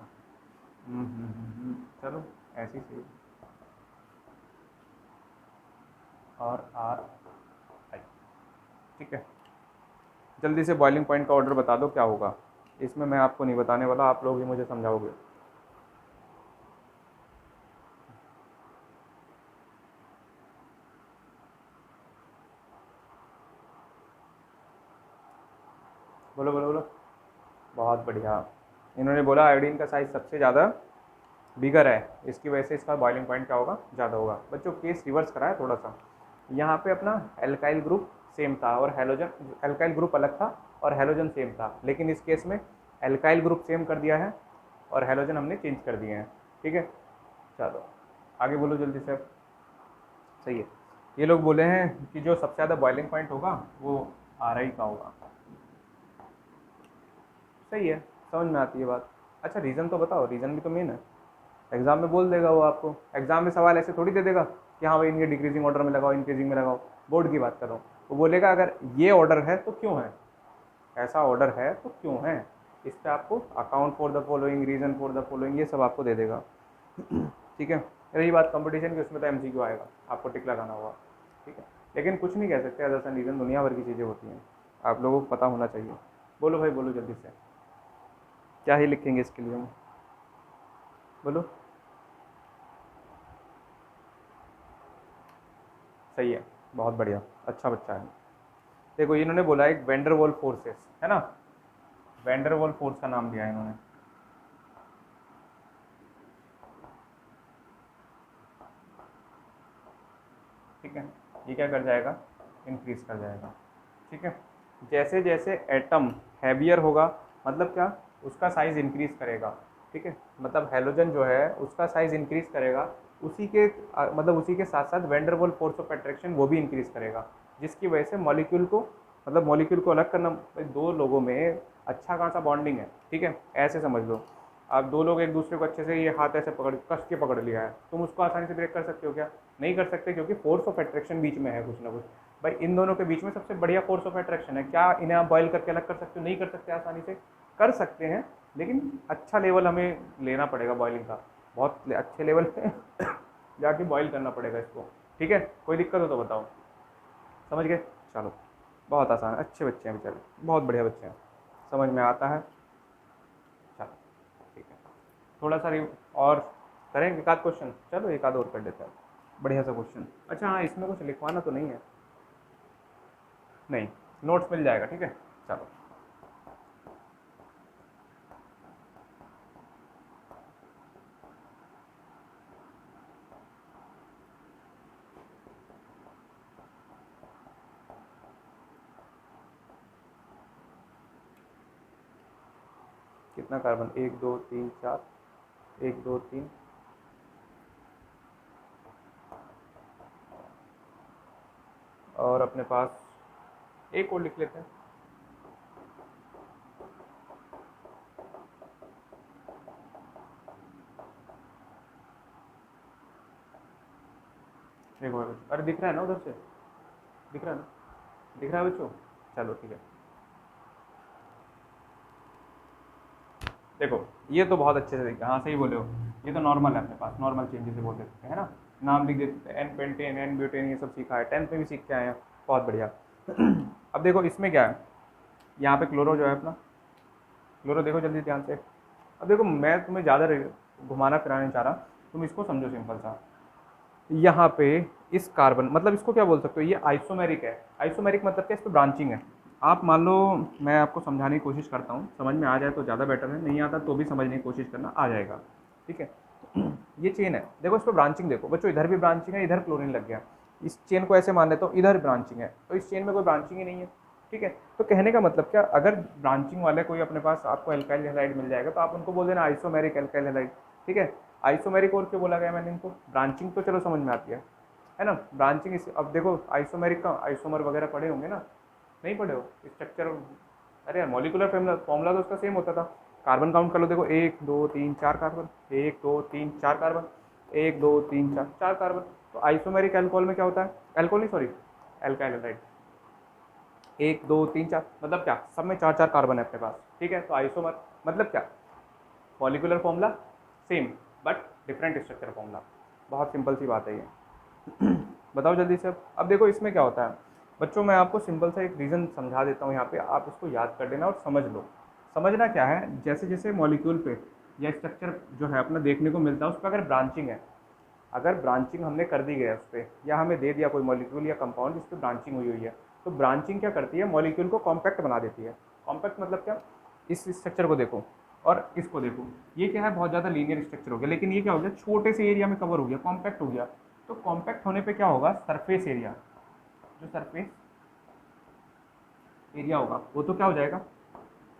चलो ऐसी सही, और आर आई, ठीक है। जल्दी से बॉइलिंग पॉइंट का ऑर्डर बता दो क्या होगा, इसमें मैं आपको नहीं बताने वाला, आप लोग ही मुझे समझाओगे। बोलो बोलो बोलो, बहुत बढ़िया। इन्होंने बोला आयोडीन का साइज सबसे ज़्यादा बिगर है, इसकी वजह से इसका बॉइलिंग पॉइंट क्या होगा, ज़्यादा होगा। बच्चों केस रिवर्स करा है थोड़ा सा, यहाँ पे अपना एल्काइल ग्रुप सेम था और हैलोजन, एल्काइल ग्रुप अलग था और हैलोजन सेम था, लेकिन इस केस में एल्काइल ग्रुप सेम कर दिया है और हैलोजन हमने चेंज कर दिए हैं, ठीक है। चलो आगे बोलो जल्दी से अब। सही है, ये लोग बोले हैं कि जो सबसे ज़्यादा बॉइलिंग पॉइंट होगा वो RI का होगा। सही है, समझ में आती है बात। अच्छा रीज़न तो बताओ, रीज़न भी तो मेन है। एग्जाम में बोल देगा वो आपको, एग्जाम में सवाल ऐसे थोड़ी दे देगा कि हाँ भाई इनके डिक्रीजिंग ऑर्डर में लगाओ, इंक्रीजिंग में लगाओ। बोर्ड की बात कर रहा हूँ, वो बोलेगा अगर ये ऑर्डर है तो क्यों है, ऐसा ऑर्डर है तो क्यों है। इस पर आपको account for the following, reason for the following, ये सब आपको दे देगा। ठीक है, रही बात कंपटीशन की, उसमें तो MCQ आएगा, आपको टिक लगाना होगा। ठीक है, लेकिन कुछ नहीं कह सकते, अदर्स एंड रीजन दुनिया भर की चीज़ें होती हैं, आप लोगों को पता होना चाहिए। बोलो भाई बोलो जल्दी से, क्या ही लिखेंगे इसके लिए हम, बोलो। सही है, बहुत बढ़िया, अच्छा बच्चा है। देखो इन्होंने बोला एक वेंडरवॉल फोर्सेस है ना, वेंडरवॉल फोर्स का नाम दिया है इन्होंने। ठीक है, ये क्या कर जाएगा, इंक्रीज कर जाएगा। ठीक है, जैसे जैसे एटम हैवियर होगा, मतलब क्या, उसका साइज इंक्रीज करेगा। ठीक है, मतलब हेलोजन जो है उसका साइज इंक्रीज करेगा, उसी के मतलब उसी के साथ साथ वेंडरवॉल फोर्स ऑफ अट्रैक्शन वो भी इंक्रीज करेगा, जिसकी वजह से मॉलिक्यूल को, मतलब मॉलिक्यूल को अलग करना। दो लोगों में अच्छा खासा बॉन्डिंग है, ठीक है, ऐसे समझ लो। आप दो लोग एक दूसरे को अच्छे से, ये हाथ ऐसे पकड़ कस के पकड़ लिया है, तुम उसको आसानी से ब्रेक कर सकते हो क्या, नहीं कर सकते, क्योंकि फोर्स ऑफ अट्रैक्शन बीच में है कुछ ना कुछ। भाई इन दोनों के बीच में सबसे बढ़िया फोर्स ऑफ अट्रैक्शन है, क्या इन्हें आप बॉयल करके अलग कर सकते हो, नहीं कर सकते, आसानी से कर सकते हैं, लेकिन अच्छा लेवल हमें लेना पड़ेगा बॉयलिंग का, बहुत अच्छे लेवल पे जाके बॉयल करना पड़ेगा इसको। ठीक है, कोई दिक्कत हो तो बताओ, समझ गए। चलो, बहुत आसान, अच्छे बच्चे हैं बेचारे, बहुत बढ़िया बच्चे हैं, समझ में आता है। चलो ठीक है, थोड़ा सा और करें एक आध क्वेश्चन, चलो एक आध और कर देते हैं, बढ़िया सा क्वेश्चन। अच्छा हाँ, इसमें कुछ लिखवाना तो नहीं है, नहीं, नोट्स मिल जाएगा, ठीक है। चलो कितना कार्बन, 1 2 3 4, 1 2 3, और अपने पास एक और लिख लेते हैं। देखो अरे दिख रहा है ना उधर से, दिख रहा है ना, दिख रहा है बच्चों। चलो ठीक है, देखो ये तो बहुत अच्छे से दिखा, हाँ सही बोले हो, ये तो नॉर्मल है अपने पास, नॉर्मल चेंज जिसे बोल देते हैं, है ना, नाम लिख देते हैं, एन पेंटेन, एन ब्यूटेन, ये सब सीखा है, 10th में भी सीख के आए हैं, बहुत बढ़िया। अब देखो इसमें क्या है, यहाँ पे क्लोरो जो है अपना, क्लोरो देखो जल्दी ध्यान से। अब देखो मैं तुम्हें ज़्यादा घुमाना फिराना नहीं चाह रहा, तुम इसको समझो सिंपल सा। यहाँ पे इस कार्बन, मतलब इसको क्या बोल सकते हो, ये आइसोमेरिक है। आइसोमेरिक मतलब क्या, इस पर ब्रांचिंग है। आप मान लो, मैं आपको समझाने की कोशिश करता हूँ, समझ में आ जाए तो ज़्यादा बेटर है, नहीं आता तो भी समझने की कोशिश करना, आ जाएगा। ठीक है, ये चेन है, देखो इस पर ब्रांचिंग देखो बच्चों, इधर भी ब्रांचिंग है, इधर क्लोरीन लग गया, इस चेन को ऐसे मान लेता हूँ, इधर ब्रांचिंग है, तो इस चेन में कोई ब्रांचिंग ही नहीं है। ठीक है, तो कहने का मतलब क्या, अगर ब्रांचिंग वाले कोई अपने पास आपको एल्काइल हैलाइड मिल जाएगा, तो आप उनको बोल देना आइसोमेरिक एल्काइल हैलाइड। ठीक है, आइसोमेरिक और क्यों बोला गया मैंने इनको, ब्रांचिंग तो चलो समझ में आती है ना, ब्रांचिंग इस, अब देखो आइसोमेरिक का आइसोमर वगैरह पढ़े होंगे ना, नहीं पढ़े हो स्ट्रक्चर, अरे यार मॉलिकुलर फॉर्मूला तो उसका सेम होता था। कार्बन काउंट कर लो, देखो 1 2 3 4 कार्बन, 1 2 3 4 कार्बन, 1 2 3 4 4 कार्बन। तो आइसोमेरिक एल्कोहल में क्या होता है, एल्कोहल नहीं सॉरी, एल्काइल हैलाइड, 1 2 3 4, मतलब क्या, सब में 4 4 कार्बन है अपने पास। ठीक है, तो आइसोमर मतलब क्या, molecular formula same but different structure formula, बहुत सिंपल सी बात है ये। बताओ जल्दी से। अब देखो इसमें क्या होता है बच्चों, मैं आपको सिंपल सा एक रीज़न समझा देता हूँ यहाँ पे, आप इसको याद कर लेना और समझ लो। समझना क्या है, जैसे जैसे मॉलिक्यूल पे या स्ट्रक्चर जो है अपना देखने को मिलता है, उस पर अगर ब्रांचिंग है, अगर ब्रांचिंग हमने कर दी है उस पर, या हमें दे दिया कोई मॉलिक्यूल या कंपाउंड जिस पर ब्रांचिंग हुई हुई है, तो ब्रांचिंग क्या करती है, मॉलिक्यूल को कॉम्पैक्ट बना देती है। कॉम्पैक्ट मतलब क्या, इस स्ट्रक्चर को देखो और इसको देखो, ये क्या है, बहुत ज़्यादा लीनियर स्ट्रक्चर हो गया, लेकिन ये क्या हो गया, छोटे से एरिया में कवर हो गया, कॉम्पैक्ट हो गया। तो कॉम्पैक्ट होने पे क्या होगा, सरफेस एरिया, जो सरफेस एरिया होगा वो तो क्या हो जाएगा,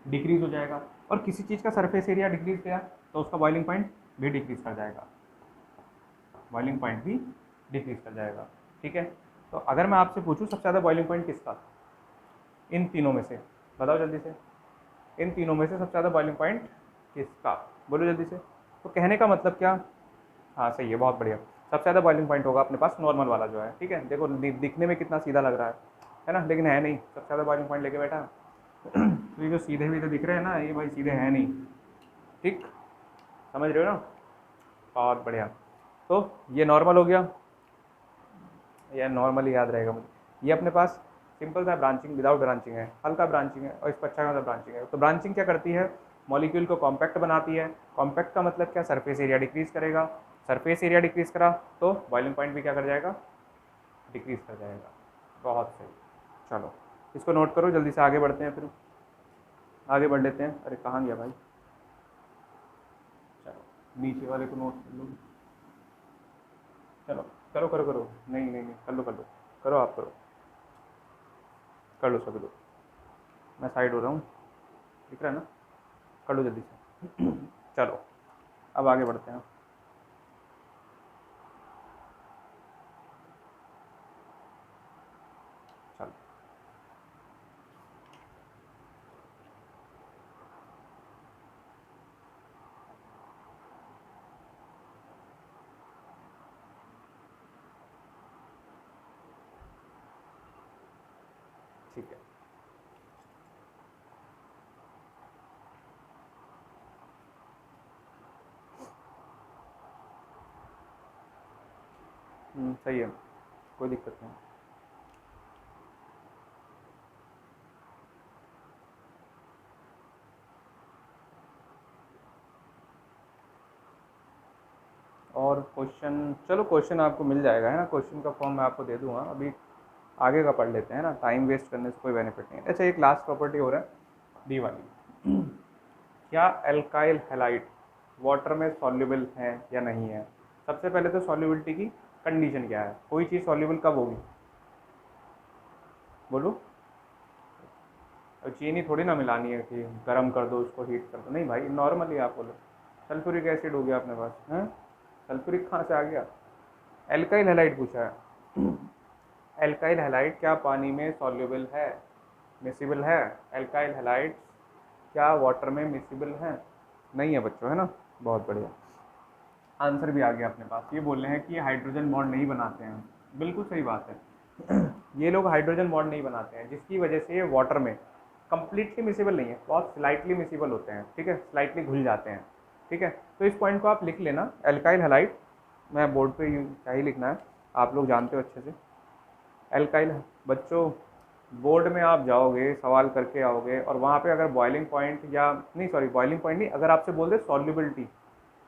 डिक्रीज हो जाएगा। और किसी चीज़ का सरफेस एरिया डिक्रीज किया तो उसका बॉइलिंग पॉइंट भी डिक्रीज कर जाएगा। बॉइलिंग पॉइंट भी डिक्रीज कर जाएगा। ठीक है, तो अगर मैं आपसे पूछूँ सबसे ज़्यादा बॉइलिंग पॉइंट किसका, इन तीनों में से बताओ जल्दी से, इन तीनों में से सबसे ज़्यादा बॉइलिंग पॉइंट किसका, बोलो जल्दी से। तो कहने का मतलब क्या, हाँ सही है, बहुत बढ़िया, सबसे ज़्यादा बॉइलिंग पॉइंट होगा अपने पास नॉर्मल वाला जो है। ठीक है, देखो दिखने में कितना सीधा लग रहा है ना, लेकिन है नहीं, सबसे ज़्यादा बॉइलिंग पॉइंट लेके बैठा तो ये जो सीधे भी तो दिख रहे हैं ना, ये भाई सीधे है नहीं। ठीक, समझ रहे हो ना, बहुत बढ़िया। तो ये नॉर्मल हो गया, ये नॉर्मली याद रहेगा मुझे। ये अपने पास सिंपल सा ब्रांचिंग विदाउट ब्रांचिंग है, हल्का ब्रांचिंग है, और इस पर अच्छा खासा ब्रांचिंग है। तो ब्रांचिंग क्या करती है, मॉलिक्यूल को कॉम्पैक्ट बनाती है। कॉम्पैक्ट का मतलब क्या, सरफेस एरिया डिक्रीज करेगा। सरफेस एरिया डिक्रीज करा तो बॉइलिंग पॉइंट भी क्या कर जाएगा, डिक्रीज कर जाएगा। बहुत सही, चलो इसको नोट करो, जल्दी से आगे बढ़ते हैं, फिर आगे बढ़ लेते हैं। अरे कहाँ गया भाई, चलो नीचे वाले को नोट कर लो, चलो करो करो करो, नहीं नहीं नहीं, कर लो कर लो, करो आप करो, कर लो सभी लोग, मैं साइड हो रहा हूँ, दिख रहा है ना, कर लो जल्दी से चलो अब आगे बढ़ते हैं। चलो ठीक है, सही है, कोई दिक्कत नहीं। और क्वेश्चन, चलो क्वेश्चन आपको मिल जाएगा है ना, क्वेश्चन का फॉर्म मैं आपको दे दूंगा। अभी आगे का पढ़ लेते हैं ना, टाइम वेस्ट करने से कोई बेनिफिट नहीं है। अच्छा, एक लास्ट प्रॉपर्टी हो रहा है डी वाली, क्या एल्काइल हैलाइड वाटर में सॉल्युबल है या नहीं है। सबसे पहले तो सॉल्युबिलिटी की कंडीशन क्या है, कोई चीज़ सॉल्युबल कब होगी, बोलो। और चीनी थोड़ी ना मिलानी है कि गर्म कर दो उसको, हीट कर दो, नहीं भाई, नॉर्मली आप बोलो सल्फ्यूरिक एसिड हो गया अपने पास, हैं, सल्फ्यूरिक कहाँ से आ गया, एल्काइल हैलाइड पूछा है एल्काइल हैलाइड क्या पानी में सॉल्युबल है, मिसिबल है, एल्काइल हैलाइड क्या वाटर में मिसिबल है, नहीं है बच्चों, है ना, बहुत बढ़िया, आंसर भी आ गया अपने पास। ये बोल रहे हैं कि ये हाइड्रोजन बॉन्ड नहीं बनाते हैं, बिल्कुल सही बात है ये लोग हाइड्रोजन बॉन्ड नहीं बनाते हैं, जिसकी वजह से ये वाटर में कंप्लीटली मिसिबल नहीं है, बहुत स्लाइटली मिसिबल होते हैं। ठीक है, स्लाइटली घुल जाते हैं। ठीक है, तो इस पॉइंट को आप लिख लेना, एल्काइल हैलाइड, मैं बोर्ड पे क्या ही लिखना है, आप लोग जानते हो अच्छे से। एल्काइल, बच्चों बोर्ड में आप जाओगे, सवाल करके आओगे, और वहाँ पे अगर बॉइलिंग पॉइंट या नहीं, सॉरी बॉइलिंग पॉइंट नहीं, अगर आपसे बोल दे सॉल्युबिलिटी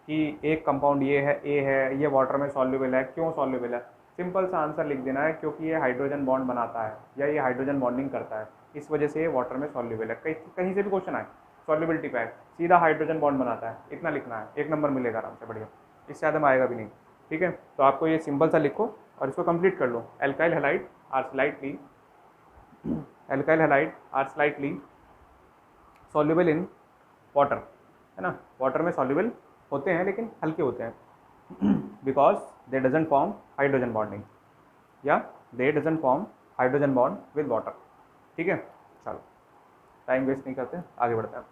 कि एक कंपाउंड ये है, ए है, ये वाटर में सॉल्युबल है, क्यों सॉल्युबल है, सिंपल सा आंसर लिख देना है, क्योंकि ये हाइड्रोजन बॉन्ड बनाता है या ये हाइड्रोजन बॉन्डिंग करता है, इस वजह से ये वाटर में सॉल्युबल है। कहीं कहीं से भी क्वेश्चन आए सॉल्युबिलिटी पे है, सीधा हाइड्रोजन बॉन्ड बनाता है, इतना लिखना है, 1 नंबर मिलेगा आराम से, बढ़िया, इससे ज़्यादा में आएगा भी नहीं। ठीक है, तो आपको ये सिंपल सा लिखो और इसको कंप्लीट कर लो। Alkyl halide are slightly alkyl halide are slightly soluble in water, है ना, वाटर में सॉल्युबल होते हैं लेकिन हल्के होते हैं because they doesn't form hydrogen bonding, या they doesn't form hydrogen bond with water. ठीक है, चलो टाइम वेस्ट नहीं करते, आगे बढ़ते हैं।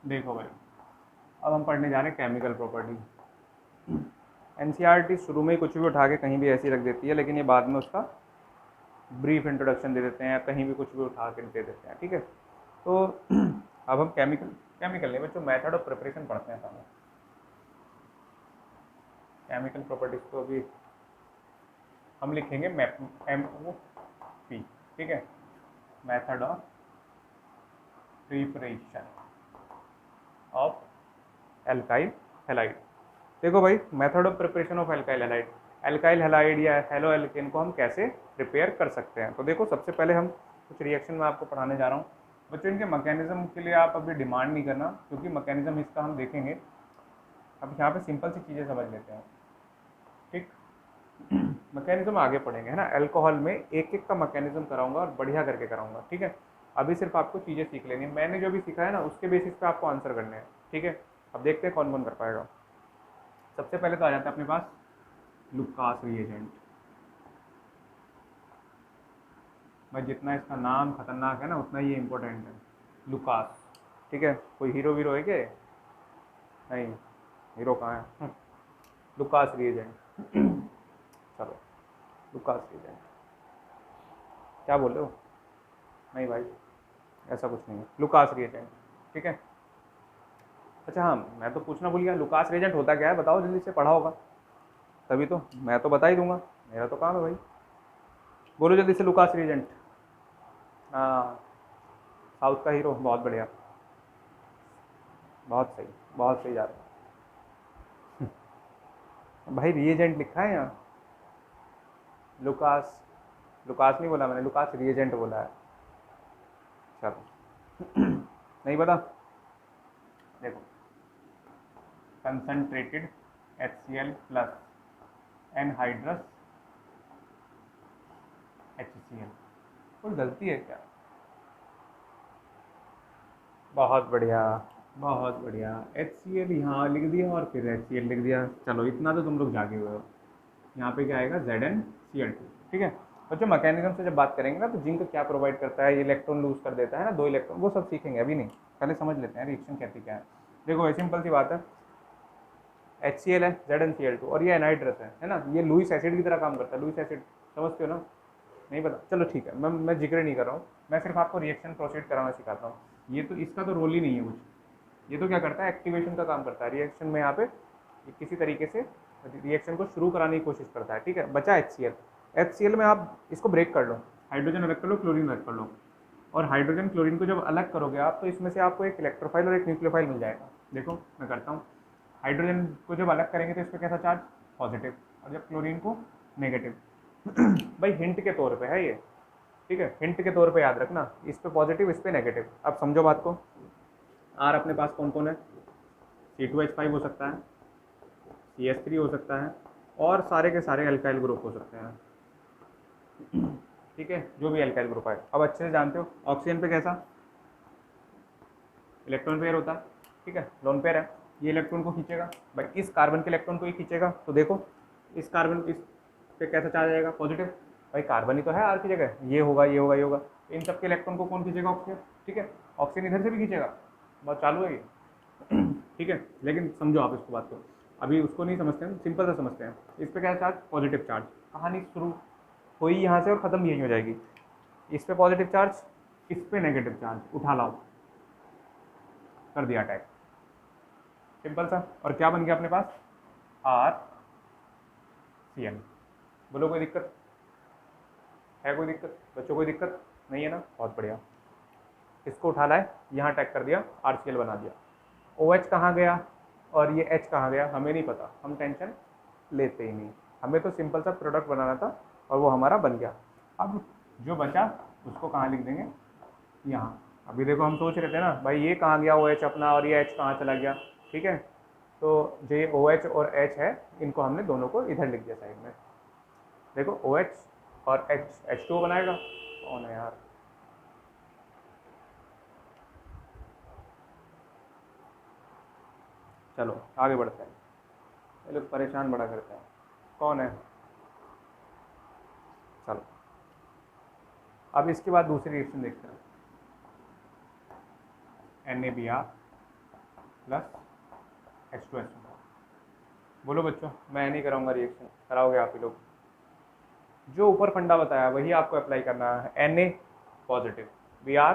देखो भाई, अब हम पढ़ने जा रहे हैं केमिकल प्रॉपर्टी। एनसीईआरटी शुरू में ही कुछ भी उठा के कहीं भी ऐसी रख देती है, लेकिन ये बाद में उसका ब्रीफ इंट्रोडक्शन दे देते हैं या कहीं भी कुछ भी उठा के दे देते हैं। ठीक है, तो अब हम केमिकल केमिकल नहीं बच्चों, मेथड ऑफ प्रिपरेशन पढ़ते हैं सामने, केमिकल प्रॉपर्टीज को अभी हम लिखेंगे MOP। ठीक है, method of preparation of alkyl halide. देखो भाई, method of preparation of alkyl halide, alkyl halide या हेलो एल्केन को हम कैसे प्रिपेयर कर सकते हैं। तो देखो सबसे पहले हम कुछ रिएक्शन में आपको पढ़ाने जा रहा हूँ बच्चों। इनके मैकेनिज्म के लिए आप अभी डिमांड नहीं करना, क्योंकि मैकेनिज्म इसका हम देखेंगे। अब यहाँ पे सिंपल सी चीज़ें समझ लेते हैं, ठीक। मैकेनिज्म आगे पढ़ेंगे, है ना। अल्कोहल में एक एक का मैकेनिज्म कराऊंगा और बढ़िया करके कराऊंगा, ठीक है। अभी सिर्फ आपको चीज़ें सीख लेनी है, मैंने जो भी सीखा है ना उसके बेसिस पे आपको आंसर करने हैं, ठीक है। अब देखते हैं कौन कौन कर पाएगा। सबसे पहले तो आ जाता है अपने पास लुकास रिएजेंट। भाई जितना इसका नाम खतरनाक है ना उतना ही इम्पोर्टेंट है, लुकास, ठीक है। कोई हीरो वीरो है क्या? नहीं, हीरो कहाँ है? Lucas reagent. चलो लुकास रिएजेंट, क्या बोल रहे हो? नहीं भाई ऐसा कुछ नहीं है, लुकास रिएजेंट, ठीक है। अच्छा हाँ, मैं तो पूछना भूल गया, लुकास रिएजेंट होता क्या है बताओ जल्दी से, पढ़ा होगा तभी तो, मैं तो बता ही दूंगा, मेरा तो काम है भाई। बोलो जल्दी से, लुकास रिएजेंट। हाँ, साउथ का हीरो, बहुत बढ़िया, बहुत सही, बहुत सही जा रहा है भाई। रिएजेंट लिखा है यहाँ, लुकास, लुकास नहीं बोला मैंने, लुकास रिएजेंट बोला है। चलो नहीं पता, देखो concentrated HCl plus anhydrous HCl, कोई गलती है क्या? बहुत बढ़िया, बहुत बढ़िया। HCl यहाँ लिख दिया और फिर HCl लिख दिया, चलो इतना तो तुम लोग जागे हुए हो। यहाँ पे क्या आएगा, ZnCl2, ठीक है। बच्चों मैकेनिज्म से जब बात करेंगे ना तो जिंक क्या प्रोवाइड करता है, ये इलेक्ट्रॉन लूज कर देता है ना, 2 इलेक्ट्रॉन, वो सब सीखेंगे अभी नहीं, पहले समझ लेते हैं रिएक्शन कहती क्या है। देखो सिंपल सी बात है, HCl है, ZnCl2, और ये एनाइड्रस है ना, ये लुइस एसिड की तरह काम करता है। लुइस एसिड समझते हो ना? नहीं पता, चलो ठीक है, मैं जिक्र नहीं कर रहा हूँ, मैं सिर्फ आपको रिएक्शन प्रोसीड कराना सिखाता हूँ। ये तो इसका तो रोल ही नहीं है कुछ, ये तो क्या करता है, एक्टिवेशन का काम करता है रिएक्शन में। यहाँ पे किसी तरीके से रिएक्शन को शुरू कराने की कोशिश करता है, ठीक है। बचा HCl में आप इसको ब्रेक कर लो, हाइड्रोजन अलग कर लो, क्लोरीन अलग कर लो, और हाइड्रोजन क्लोरीन को जब अलग करोगे आप तो इसमें से आपको एक इलेक्ट्रोफाइल और एक न्यूक्लियोफाइल मिल जाएगा। देखो मैं करता हूँ, हाइड्रोजन को जब अलग करेंगे तो इस पर कैसा चार्ज, पॉजिटिव, और जब क्लोरीन को नेगेटिव। भाई हिंट के तौर पे है ये, ठीक है, हिंट के तौर पे याद रखना, इस पे पॉजिटिव इस पे नेगेटिव। अब समझो बात को, आर अपने पास कौन कौन है, C2H5 हो सकता है, CH3 हो सकता है, और सारे के सारे अल्काइल ग्रुप हो सकते हैं, ठीक है, जो भी अल्काइल ग्रुप है। अब अच्छे से जानते हो ऑक्सीजन पे कैसा इलेक्ट्रॉन पेयर होता है, ठीक है, लोन पेयर है, ये इलेक्ट्रॉन को खींचेगा, भाई इस कार्बन के इलेक्ट्रॉन को ही खींचेगा। तो देखो इस कार्बन इस पे कैसा चार्ज आएगा, पॉजिटिव, भाई कार्बन ही तो है आर की जगह, ये होगा ये होगा ये होगा, इन सब के इलेक्ट्रॉन को कौन खींचेगा, ऑक्सीजन, ठीक है। ऑक्सीजन इधर से भी खींचेगा, बात चालू है ये, ठीक है। लेकिन समझो आप इसको बात को, अभी उसको नहीं समझते हैं, सिंपल सा समझते हैं। इस पे क्या चार्ज, पॉजिटिव चार्ज, कहानी शुरू हुई यहाँ से और ख़त्म यही हो जाएगी। इस पे पॉजिटिव चार्ज, इस पे नेगेटिव चार्ज, उठा लाओ, कर दिया अटैक, सिंपल सा। और क्या बन गया अपने पास, RCl। बोलो कोई दिक्कत है, कोई दिक्कत बच्चों, कोई दिक्कत नहीं है ना, बहुत बढ़िया। इसको उठा लाए, यहाँ अटैक कर दिया, RCl बना दिया। OH कहाँ गया और ये H कहाँ गया हमें नहीं पता, हम टेंशन लेते ही नहीं, हमें तो सिंपल सा प्रोडक्ट बनाना था और वो हमारा बन गया। अब जो बचा उसको कहाँ लिख देंगे, यहाँ। अभी देखो हम सोच रहे थे ना भाई ये कहाँ गया OH अपना और ये H कहाँ चला गया, ठीक है। तो जो ये OH और H है इनको हमने दोनों को इधर लिख दिया साइड में। देखो OH और H2O बनाएगा, कौन है यार, चलो आगे बढ़ते हैं, ये लोग परेशान बड़ा करते हैं, कौन है, चलो। अब इसके बाद दूसरी रिएक्शन देखते हैं, NaBr प्लस H2SO। बोलो बच्चों, मैं नहीं कराऊंगा रिएक्शन, कराओगे आप ही लोग। जो ऊपर फंडा बताया वही आपको अप्लाई करना है। Na पॉजिटिव, Br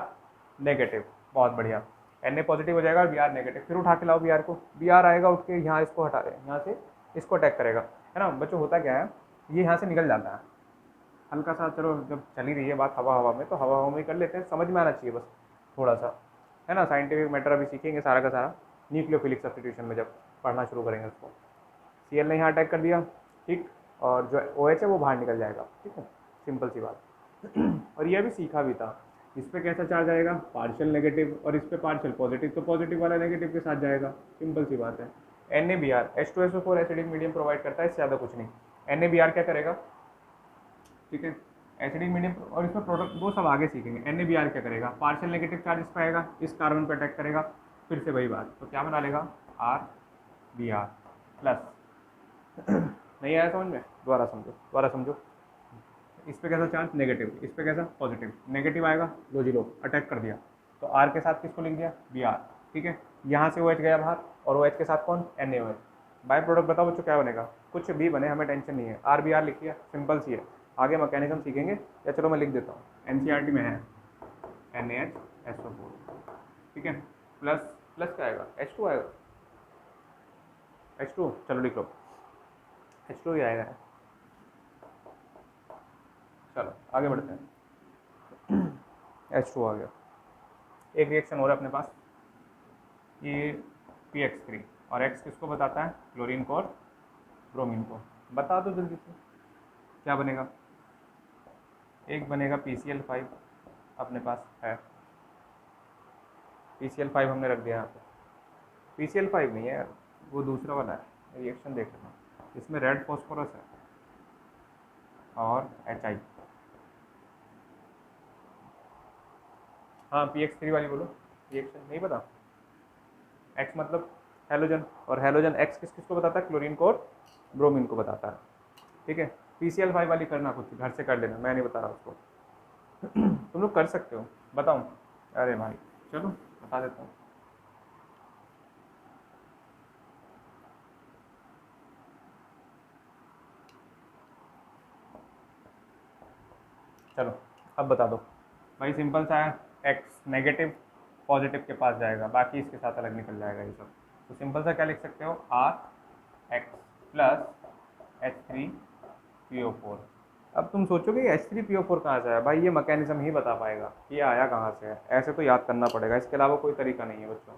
नेगेटिव, बहुत बढ़िया। Na पॉजिटिव हो जाएगा और Br नेगेटिव, फिर उठा के लाओ Br को, Br आएगा उठ के यहाँ, इसको हटा दे, यहाँ से इसको अटैक करेगा, है ना। बच्चों होता क्या है, ये यहाँ से निकल जाता है हल्का सा, चलो जब चली रही है बात हवा हवा में तो हवा हवा में ही कर लेते हैं, समझ में आना चाहिए बस थोड़ा सा, है ना। साइंटिफिक मैटर अभी सीखेंगे सारा का सारा न्यूक्लियोफिलिक सब्स्टिट्यूशन में, जब पढ़ना शुरू करेंगे उसको। Cl ने यहाँ अटैक कर दिया, ठीक। और जो OH है वो बाहर निकल जाएगा, ठीक है, सिंपल सी बात। और ये अभी सीखा भी था, इस पर कैसा चार्ज आएगा, पार्शियल नेगेटिव, और इस पर पार्शियल पॉजिटिव, तो पॉजिटिव वाला नेगेटिव के साथ जाएगा, सिंपल सी बात है। NaBr H2SO4 acidic medium provide करता है, इससे ज़्यादा कुछ नहीं। NaBr क्या करेगा, ठीक है, एसिडिक मीडियम, और इसमें प्रोडक्ट वो सब आगे सीखेंगे। NaBr क्या करेगा, पार्शियल नेगेटिव चार्ज इस पर आएगा, इस कार्बन पर अटैक करेगा, फिर से वही बात, तो क्या बना लेगा, RBr प्लस। नहीं आया समझ में, दोबारा समझो, दोबारा समझो। इस पे कैसा चार्ज नेगेटिव, इस पे कैसा पॉजिटिव, नेगेटिव आएगा, लो जी लो अटैक कर दिया, तो R के साथ किसको लिख दिया, Br, ठीक है। यहाँ से OH गया बाहर, और OH के साथ कौन, NaOH। बाय प्रोडक्ट बताओ बच्चों क्या बनेगा, कुछ भी बने हमें टेंशन नहीं है, RBr लिख दिया, सिंपल सी है। आगे मैकेनिज्म सीखेंगे, या चलो मैं लिख देता हूँ, NCERT में है NaHSO4, ठीक है, प्लस प्लस क्या आएगा, H2 आएगा, H2 चलो लिख लो, H2 ही आएगा। चलो आगे बढ़ते हैं। H2 आ गया, एक रिएक्शन हो रहा है अपने पास, ये PX3, और X किसको बताता है, क्लोरीन को और ब्रोमीन को, बता दो जल्दी से क्या बनेगा। एक बनेगा PCl5, अपने पास है PCl5, हमने रख दिया यहाँ पे। PCl5 नहीं है यार, वो दूसरा वाला है, रिएक्शन देख लेना, इसमें रेड फॉस्फोरस है और HI। हाँ PX3 वाली बोलो, रिएक्शन नहीं पता, X मतलब हेलोजन, और हेलोजन X किस किसको बताता है, क्लोरीन को और ब्रोमीन को बताता है, ठीक है। PCl5 वाली करना कुछ घर से कर लेना, मैं नहीं बता रहा उसको। तुम लोग कर सकते हो, बताऊँ, अरे भाई चलो बता देता हूँ। चलो अब बता दो भाई, सिंपल सा है, X नेगेटिव पॉजिटिव के पास जाएगा, बाकी इसके साथ अलग निकल जाएगा ये सब, तो सिंपल सा क्या लिख सकते हो, RX प्लस H3PO4। अब तुम सोचोगे H3PO4 कहाँ से आया, भाई ये मैकेनिज्म ही बता पाएगा ये आया कहाँ से है, ऐसे तो याद करना पड़ेगा, इसके अलावा कोई तरीका नहीं है बच्चों,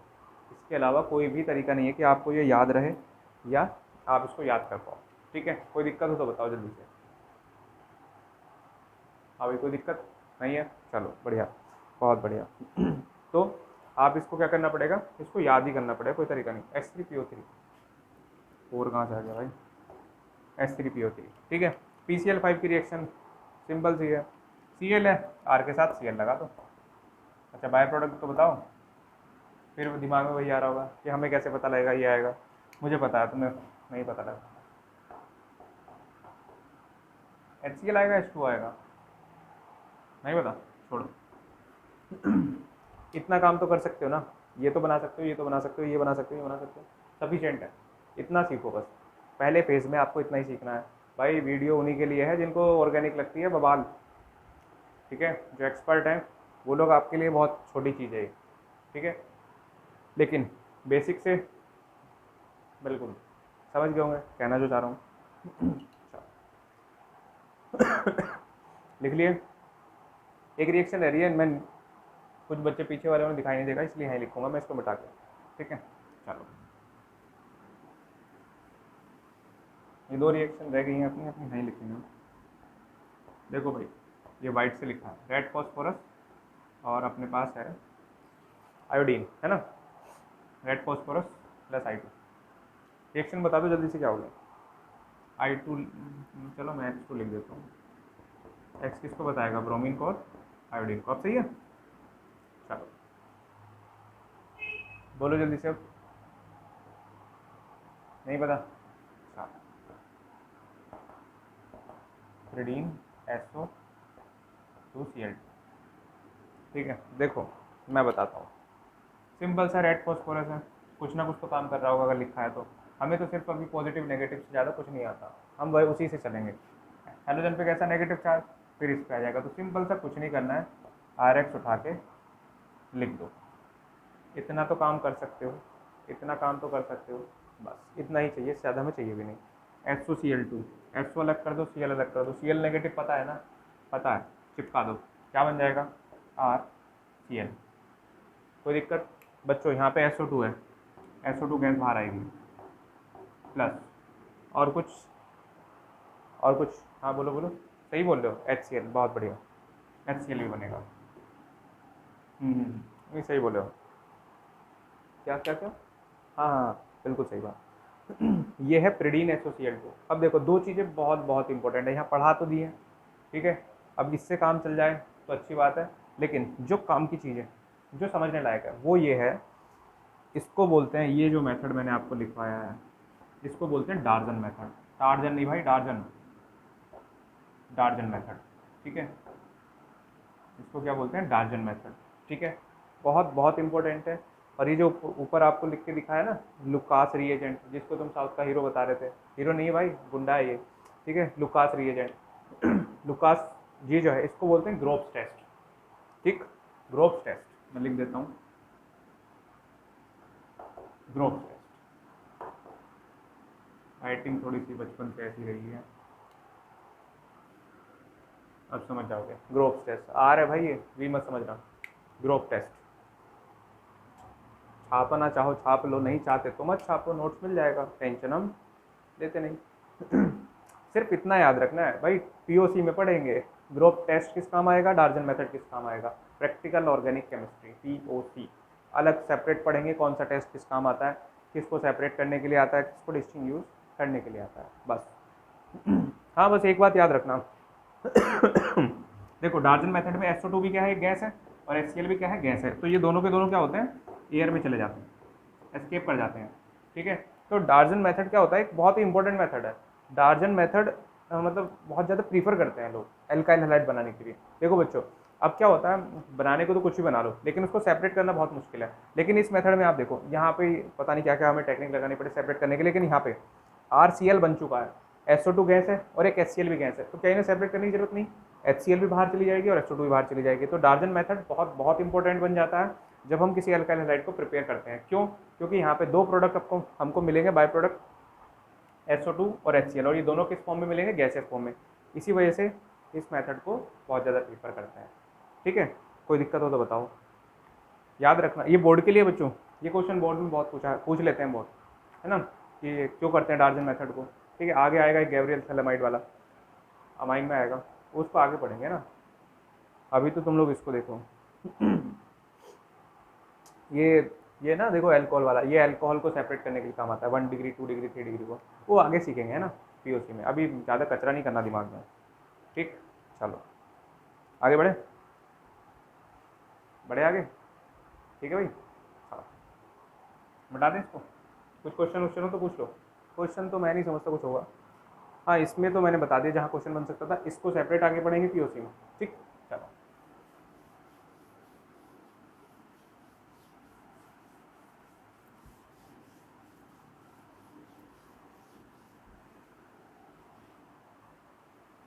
इसके अलावा कोई भी तरीका नहीं है कि आपको ये याद रहे या आप इसको याद कर पाओ, ठीक है। कोई दिक्कत हो तो बताओ जल्दी से, अभी कोई दिक्कत नहीं है, चलो बढ़िया, बहुत बढ़िया। तो आप इसको क्या करना पड़ेगा, इसको याद ही करना पड़ेगा, कोई तरीका नहीं। H3PO3, और कहाँ से आ गया भाई, H3PO3, ठीक है। PCl5 की रिएक्शन सिंपल सी है, Cl है, R के साथ Cl लगा दो। अच्छा बाय प्रोडक्ट तो बताओ, फिर दिमाग में वही आ रहा होगा कि हमें कैसे पता लगेगा ये आएगा, मुझे पता है, तुम्हें नहीं पता लगा। HCl आएगा, H2 आएगा, नहीं पता, छोड़ो। इतना काम तो कर सकते हो ना, ये तो बना सकते हो, ये तो बना सकते हो, ये बना सकते हो, ये बना सकते हो, सफिशिएंट है, इतना सीखो बस। पहले फेज़ में आपको इतना ही सीखना है भाई, वीडियो उन्हीं के लिए है जिनको ऑर्गेनिक लगती है बवाल, ठीक है, जो एक्सपर्ट हैं वो लोग आपके लिए बहुत छोटी चीज़ है, ठीक है, लेकिन बेसिक से बिल्कुल समझ गए होंगे कहना जो चाह रहा हूँ। लिख लिए, एक रिएक्शन रह रही है, मैं कुछ बच्चे पीछे वाले में दिखाई नहीं देगा इसलिए यहीं लिखूंगा मैं इसको मिटा के, ठीक है। चलो ये दो रिएक्शन रह गई हैं अपनी अपनी, नहीं लिखेंगे। देखो भाई ये वाइट से लिखा है, रेड फॉस्फोरस और अपने पास है आयोडीन, है ना, red phosphorus plus I2, reaction बता दो जल्दी से क्या हो गया। I2, चलो मैं X2 लिख देता हूँ, X किसको बताएगा, ब्रोमीन को और आयोडीन को, अब सही है। चलो बोलो जल्दी से, अब नहीं पता, फ्रिडीन SO2Cl, ठीक है। देखो मैं बताता हूँ, सिंपल सा रेड फॉस्फोरस है, कुछ ना कुछ तो काम कर रहा होगा अगर लिखा है तो, हमें तो सिर्फ अभी पॉजिटिव नेगेटिव से ज़्यादा कुछ नहीं आता, हम वही उसी से चलेंगे। हेलोजन पे कैसा नेगेटिव चार्ज, फिर इस पे आ जाएगा, तो सिंपल सा कुछ नहीं करना है, RX उठा के लिख दो, इतना तो काम कर सकते हो, इतना काम तो कर सकते हो, बस इतना ही चाहिए, ज़्यादा हमें चाहिए भी नहीं। SOCl2, SO अलग कर दो, Cl अलग कर दो, Cl नेगेटिव पता है ना, पता है, चिपका दो, क्या बन जाएगा, RCl। कोई दिक्कत बच्चों, यहाँ पे SO2 है, SO2 गैस बाहर आएगी, प्लस और कुछ, और कुछ? हाँ बोलो बोलो, सही बोल रहे हो, HCl, बहुत बढ़िया, HCl भी बनेगा। नहीं सही बोले हो। क्या क्या क्या? हाँ हाँ बिल्कुल सही बात। ये है प्रिडीन SOCl2। अब देखो दो चीज़ें बहुत बहुत इंपॉर्टेंट है, यहाँ पढ़ा तो दी है, ठीक है, अब इससे काम चल जाए तो अच्छी बात है, लेकिन जो काम की चीज़ है, जो समझने लायक है, वो ये है, इसको बोलते हैं, ये जो मेथड मैंने आपको लिखवाया है, इसको बोलते हैं डार्जन मेथड। टार्जन नहीं भाई, डार्जन, डार्जन मेथड, ठीक है, इसको क्या बोलते हैं, डार्जन मेथड, ठीक है, बहुत बहुत इंपॉर्टेंट है। और ये जो ऊपर आपको लिख के दिखाया ना, लुकास रिएजेंट, जिसको तुम साउथ का हीरो बता रहे थे, हीरो नहीं है भाई, गुंडा है ये, ठीक है, लुकास रिएजेंट। लुकास, ये जो है इसको बोलते हैं ग्रोव्स टेस्ट, ठीक, ग्रोव्स टेस्ट मैं लिख देता हूँ, ग्रोव्स टेस्ट। राइटिंग थोड़ी सी बचपन से ऐसी रही है, अब समझ जाओगे। ग्रोव्स टेस्ट आ रहा है भाई, ये भी मत समझना, ग्रोव टेस्ट। छापना चाहो छाप लो, नहीं चाहते तो मत छापो, नोट्स मिल जाएगा, टेंशन हम लेते नहीं। सिर्फ इतना याद रखना है भाई, POC में पढ़ेंगे ग्रोव टेस्ट किस काम आएगा, डार्जन मेथड किस काम आएगा, प्रैक्टिकल ऑर्गेनिक केमिस्ट्री POC अलग सेपरेट पढ़ेंगे, कौन सा टेस्ट किस काम आता है, किसको सेपरेट करने के लिए आता है, किसको डिस्टिंग्विश करने के लिए आता है, बस। हाँ बस एक बात याद रखना। देखो डार्जन मेथड में SO2 भी क्या है, एक गैस है, और HCl भी क्या है, गैस है, तो ये दोनों के दोनों क्या होते हैं, एयर में चले जाते हैं, एस्केप कर जाते हैं, ठीक है। तो डार्जन मेथड क्या होता है, एक बहुत ही इंपॉर्टेंट मेथड है। डार्जन मेथड मतलब बहुत ज़्यादा प्रीफर करते हैं लोग एल्काइल हैलाइड बनाने के लिए। देखो बच्चों, अब क्या होता है, बनाने को तो कुछ भी बना लो, लेकिन उसको सेपरेट करना बहुत मुश्किल है। लेकिन इस मेथड में आप देखो, यहाँ पे पता नहीं क्या क्या हमें टेक्निक लगानी पड़े सेपरेट करने के लिए, लेकिन यहाँ पे RCl बन चुका है, SO2 गैस है और एक HCl भी गैस है, तो क्या इन्हें सेपरेट करने की जरूरत नहीं, HCl भी बाहर चली जाएगी और SO2 भी बाहर चली जाएगी। तो डार्जन मेथड बहुत बहुत इंपॉर्टेंट बन जाता है जब हम किसी अल्काइल हैलाइड को प्रिपेयर करते हैं। क्यों? क्योंकि यहाँ पे दो प्रोडक्ट आपको हमको मिलेंगे, बाय प्रोडक्ट SO2 और HCl, और ये दोनों किस फॉर्म में मिलेंगे, गैसेस फॉर्म में। इसी वजह से इस मेथड को बहुत ज़्यादा प्रीफर करते हैं, ठीक है। कोई दिक्कत हो तो बताओ, याद रखना ये बोर्ड के लिए बच्चों, ये क्वेश्चन बोर्ड में बहुत पूछ लेते हैं बहुत, है ना, कि क्यों करते हैं डार्जन मेथड को, ठीक है। आगे आएगा एक गैब्रियल थैलेमाइड वाला, अमाइन में आएगा, उसको आगे पढ़ेंगे ना, अभी तो तुम लोग इसको देखो। ये ना देखो अल्कोहल वाला, ये अल्कोहल को सेपरेट करने के लिए काम आता है, 1 डिग्री 2 डिग्री 3 डिग्री को, वो आगे सीखेंगे, है ना, POC में। अभी ज़्यादा कचरा नहीं करना दिमाग में, ठीक, चलो आगे बढ़े, बढ़े आगे, ठीक है भाई, हाँ बता दें इसको, कुछ क्वेश्चन हो तो पूछ लो। क्वेश्चन तो मैं नहीं समझता कुछ होगा, हाँ इसमें तो मैंने बता दिया जहाँ क्वेश्चन बन सकता था, इसको सेपरेट आगे पढ़ेंगे POC में, ठीक, चलो।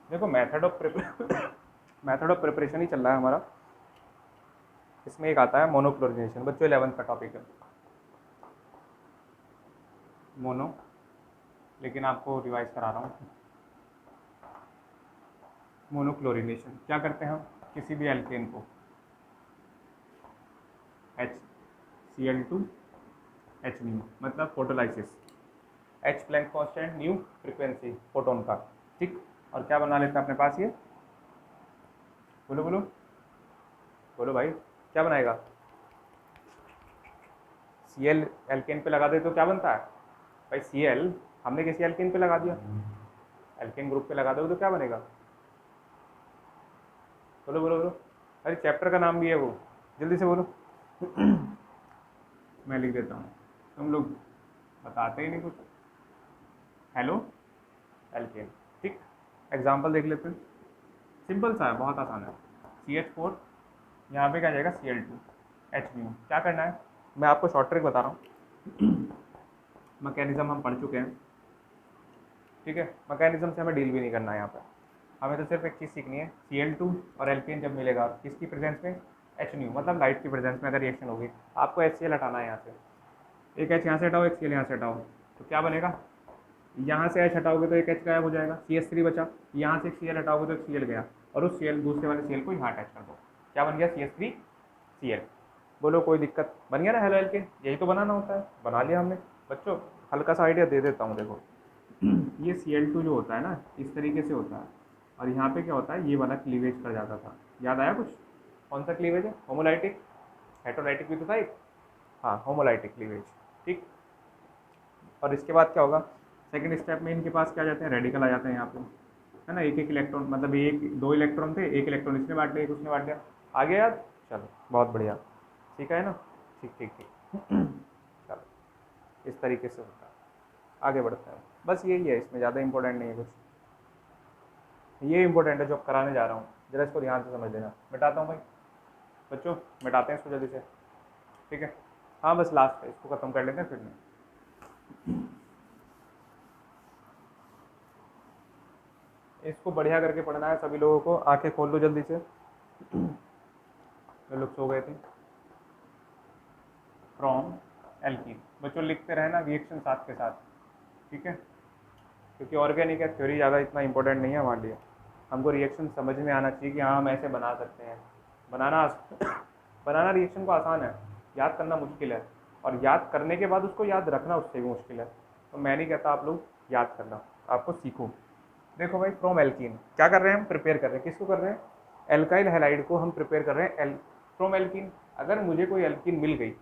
देखो मेथड ऑफ प्रिपरेशन ही चल रहा है हमारा, इसमें एक आता है मोनोक्लोरिनेशन, बच्चों 11th का टॉपिक है मोनो, लेकिन आपको रिवाइज करा रहा हूँ। मोनोक्लोरिनेशन क्या करते हैं हम, किसी भी एल्केन को HCl2 H न्यू, मतलब photolysis, H Planck constant, nu frequency photon का, ठीक, और क्या बना लेते हैं अपने पास ये, बोलो बोलो बोलो भाई, क्या बनाएगा, Cl एल्केन पे लगा दे तो क्या बनता है भाई, Cl हमने किसी एल्केन पे लगा दिया, एल्केन ग्रुप पे लगा दो तो क्या बनेगा, बोलो बोलो बोलो, अरे चैप्टर का नाम भी है वो, जल्दी से बोलो। मैं लिख देता हूँ, तुम लोग बताते ही नहीं कुछ। हेलो एल्केन, ठीक, एग्जाम्पल देख लेते हैं, सिंपल सा है, बहुत आसान है। CH4, यहाँ पे क्या जाएगा Cl2 H न्यू, क्या करना है, मैं आपको शॉर्ट ट्रिक बता रहा हूँ। मैकेनिज्म हम पढ़ चुके हैं, ठीक है, मैकेनिज्म से हमें डील भी नहीं करना है यहाँ पर, हमें तो सिर्फ एक चीज़ सीखनी है, Cl2 और एल्केन जब मिलेगा किसकी प्रेजेंस में, H न्यू, मतलब लाइट की प्रेजेंस में अगर रिएक्शन होगी, आपको HCl हटाना है यहाँ से, एक H यहाँ से हटाओ, एक Cl यहाँ से हटाओ, तो क्या बनेगा, यहाँ से H हटाओगे तो एक H गायब हो जाएगा, CH3 बचा, यहाँ से Cl हटाओगे तो एक Cl गया, और उस Cl दूसरे वाले Cl को यहाँ अटैच कर दो, क्या बन गया, CH3 Cl। बोलो कोई दिक्कत, बन गया ना हेलो एल्केन, यही तो बनाना होता है, बना लिया हमने। बच्चों हल्का सा आइडिया दे देता हूँ, देखो ये Cl2 जो होता है ना इस तरीके से होता है, और यहाँ पे क्या होता है, ये वाला क्लीवेज कर जाता था। याद आया कुछ? कौन सा क्लीवेज है? होमोलाइटिक, हेटेरोलाइटिक भी तो था एक। हाँ, होमोलाइटिक क्लीवेज, ठीक। और इसके बाद क्या होगा, सेकंड स्टेप में इनके पास क्या आ जाते हैं, रेडिकल आ जाते हैं यहाँ पे, है ना। एक एक इलेक्ट्रॉन, मतलब एक दो इलेक्ट्रॉन थे, एक इलेक्ट्रॉन इसने बांट लिया, एक उसने बांट लिया। आगे याद? चलो बहुत बढ़िया, ठीक है ना। ठीक ठीक ठीक। चलो इस तरीके से होता है, आगे बढ़ते हैं। बस यही है, इसमें ज़्यादा इंपॉर्टेंट नहीं है कुछ। ये इंपॉर्टेंट है जो कराने जा रहा हूँ, जरा इसको ध्यान से समझ लेना। मिटाता हूँ भाई बच्चों, मिटाते हैं इसको जल्दी से, ठीक है। हाँ बस लास्ट है, इसको ख़त्म कर लेते हैं फिर नहीं। इसको बढ़िया करके पढ़ना है सभी लोगों को। आंखें खोल लो जल्दी से, जो लोग सो गए थे। फ्रॉम एल्कीन, बच्चों लिखते रहना रिएक्शन साथ के साथ, ठीक है। क्योंकि ऑर्गेनिक है, थ्योरी ज़्यादा इतना इंपॉर्टेंट नहीं है हमारे लिए। हमको रिएक्शन समझ में आना चाहिए कि हाँ हम ऐसे बना सकते हैं। बनाना बनाना रिएक्शन को आसान है, याद करना मुश्किल है, और याद करने के बाद उसको याद रखना उससे भी मुश्किल है। तो मैं नहीं कहता आप लोग याद करना, आपको सीखो। देखो भाई, फ्रॉम एल्कीन क्या कर रहे हैं हम, प्रिपेयर कर रहे हैं। किसको कर रहे हैं? एल्काइल हैलाइड को हम प्रिपेयर कर रहे हैं फ्रॉम एल्कीन। अगर मुझे कोई एल्कीन मिल गई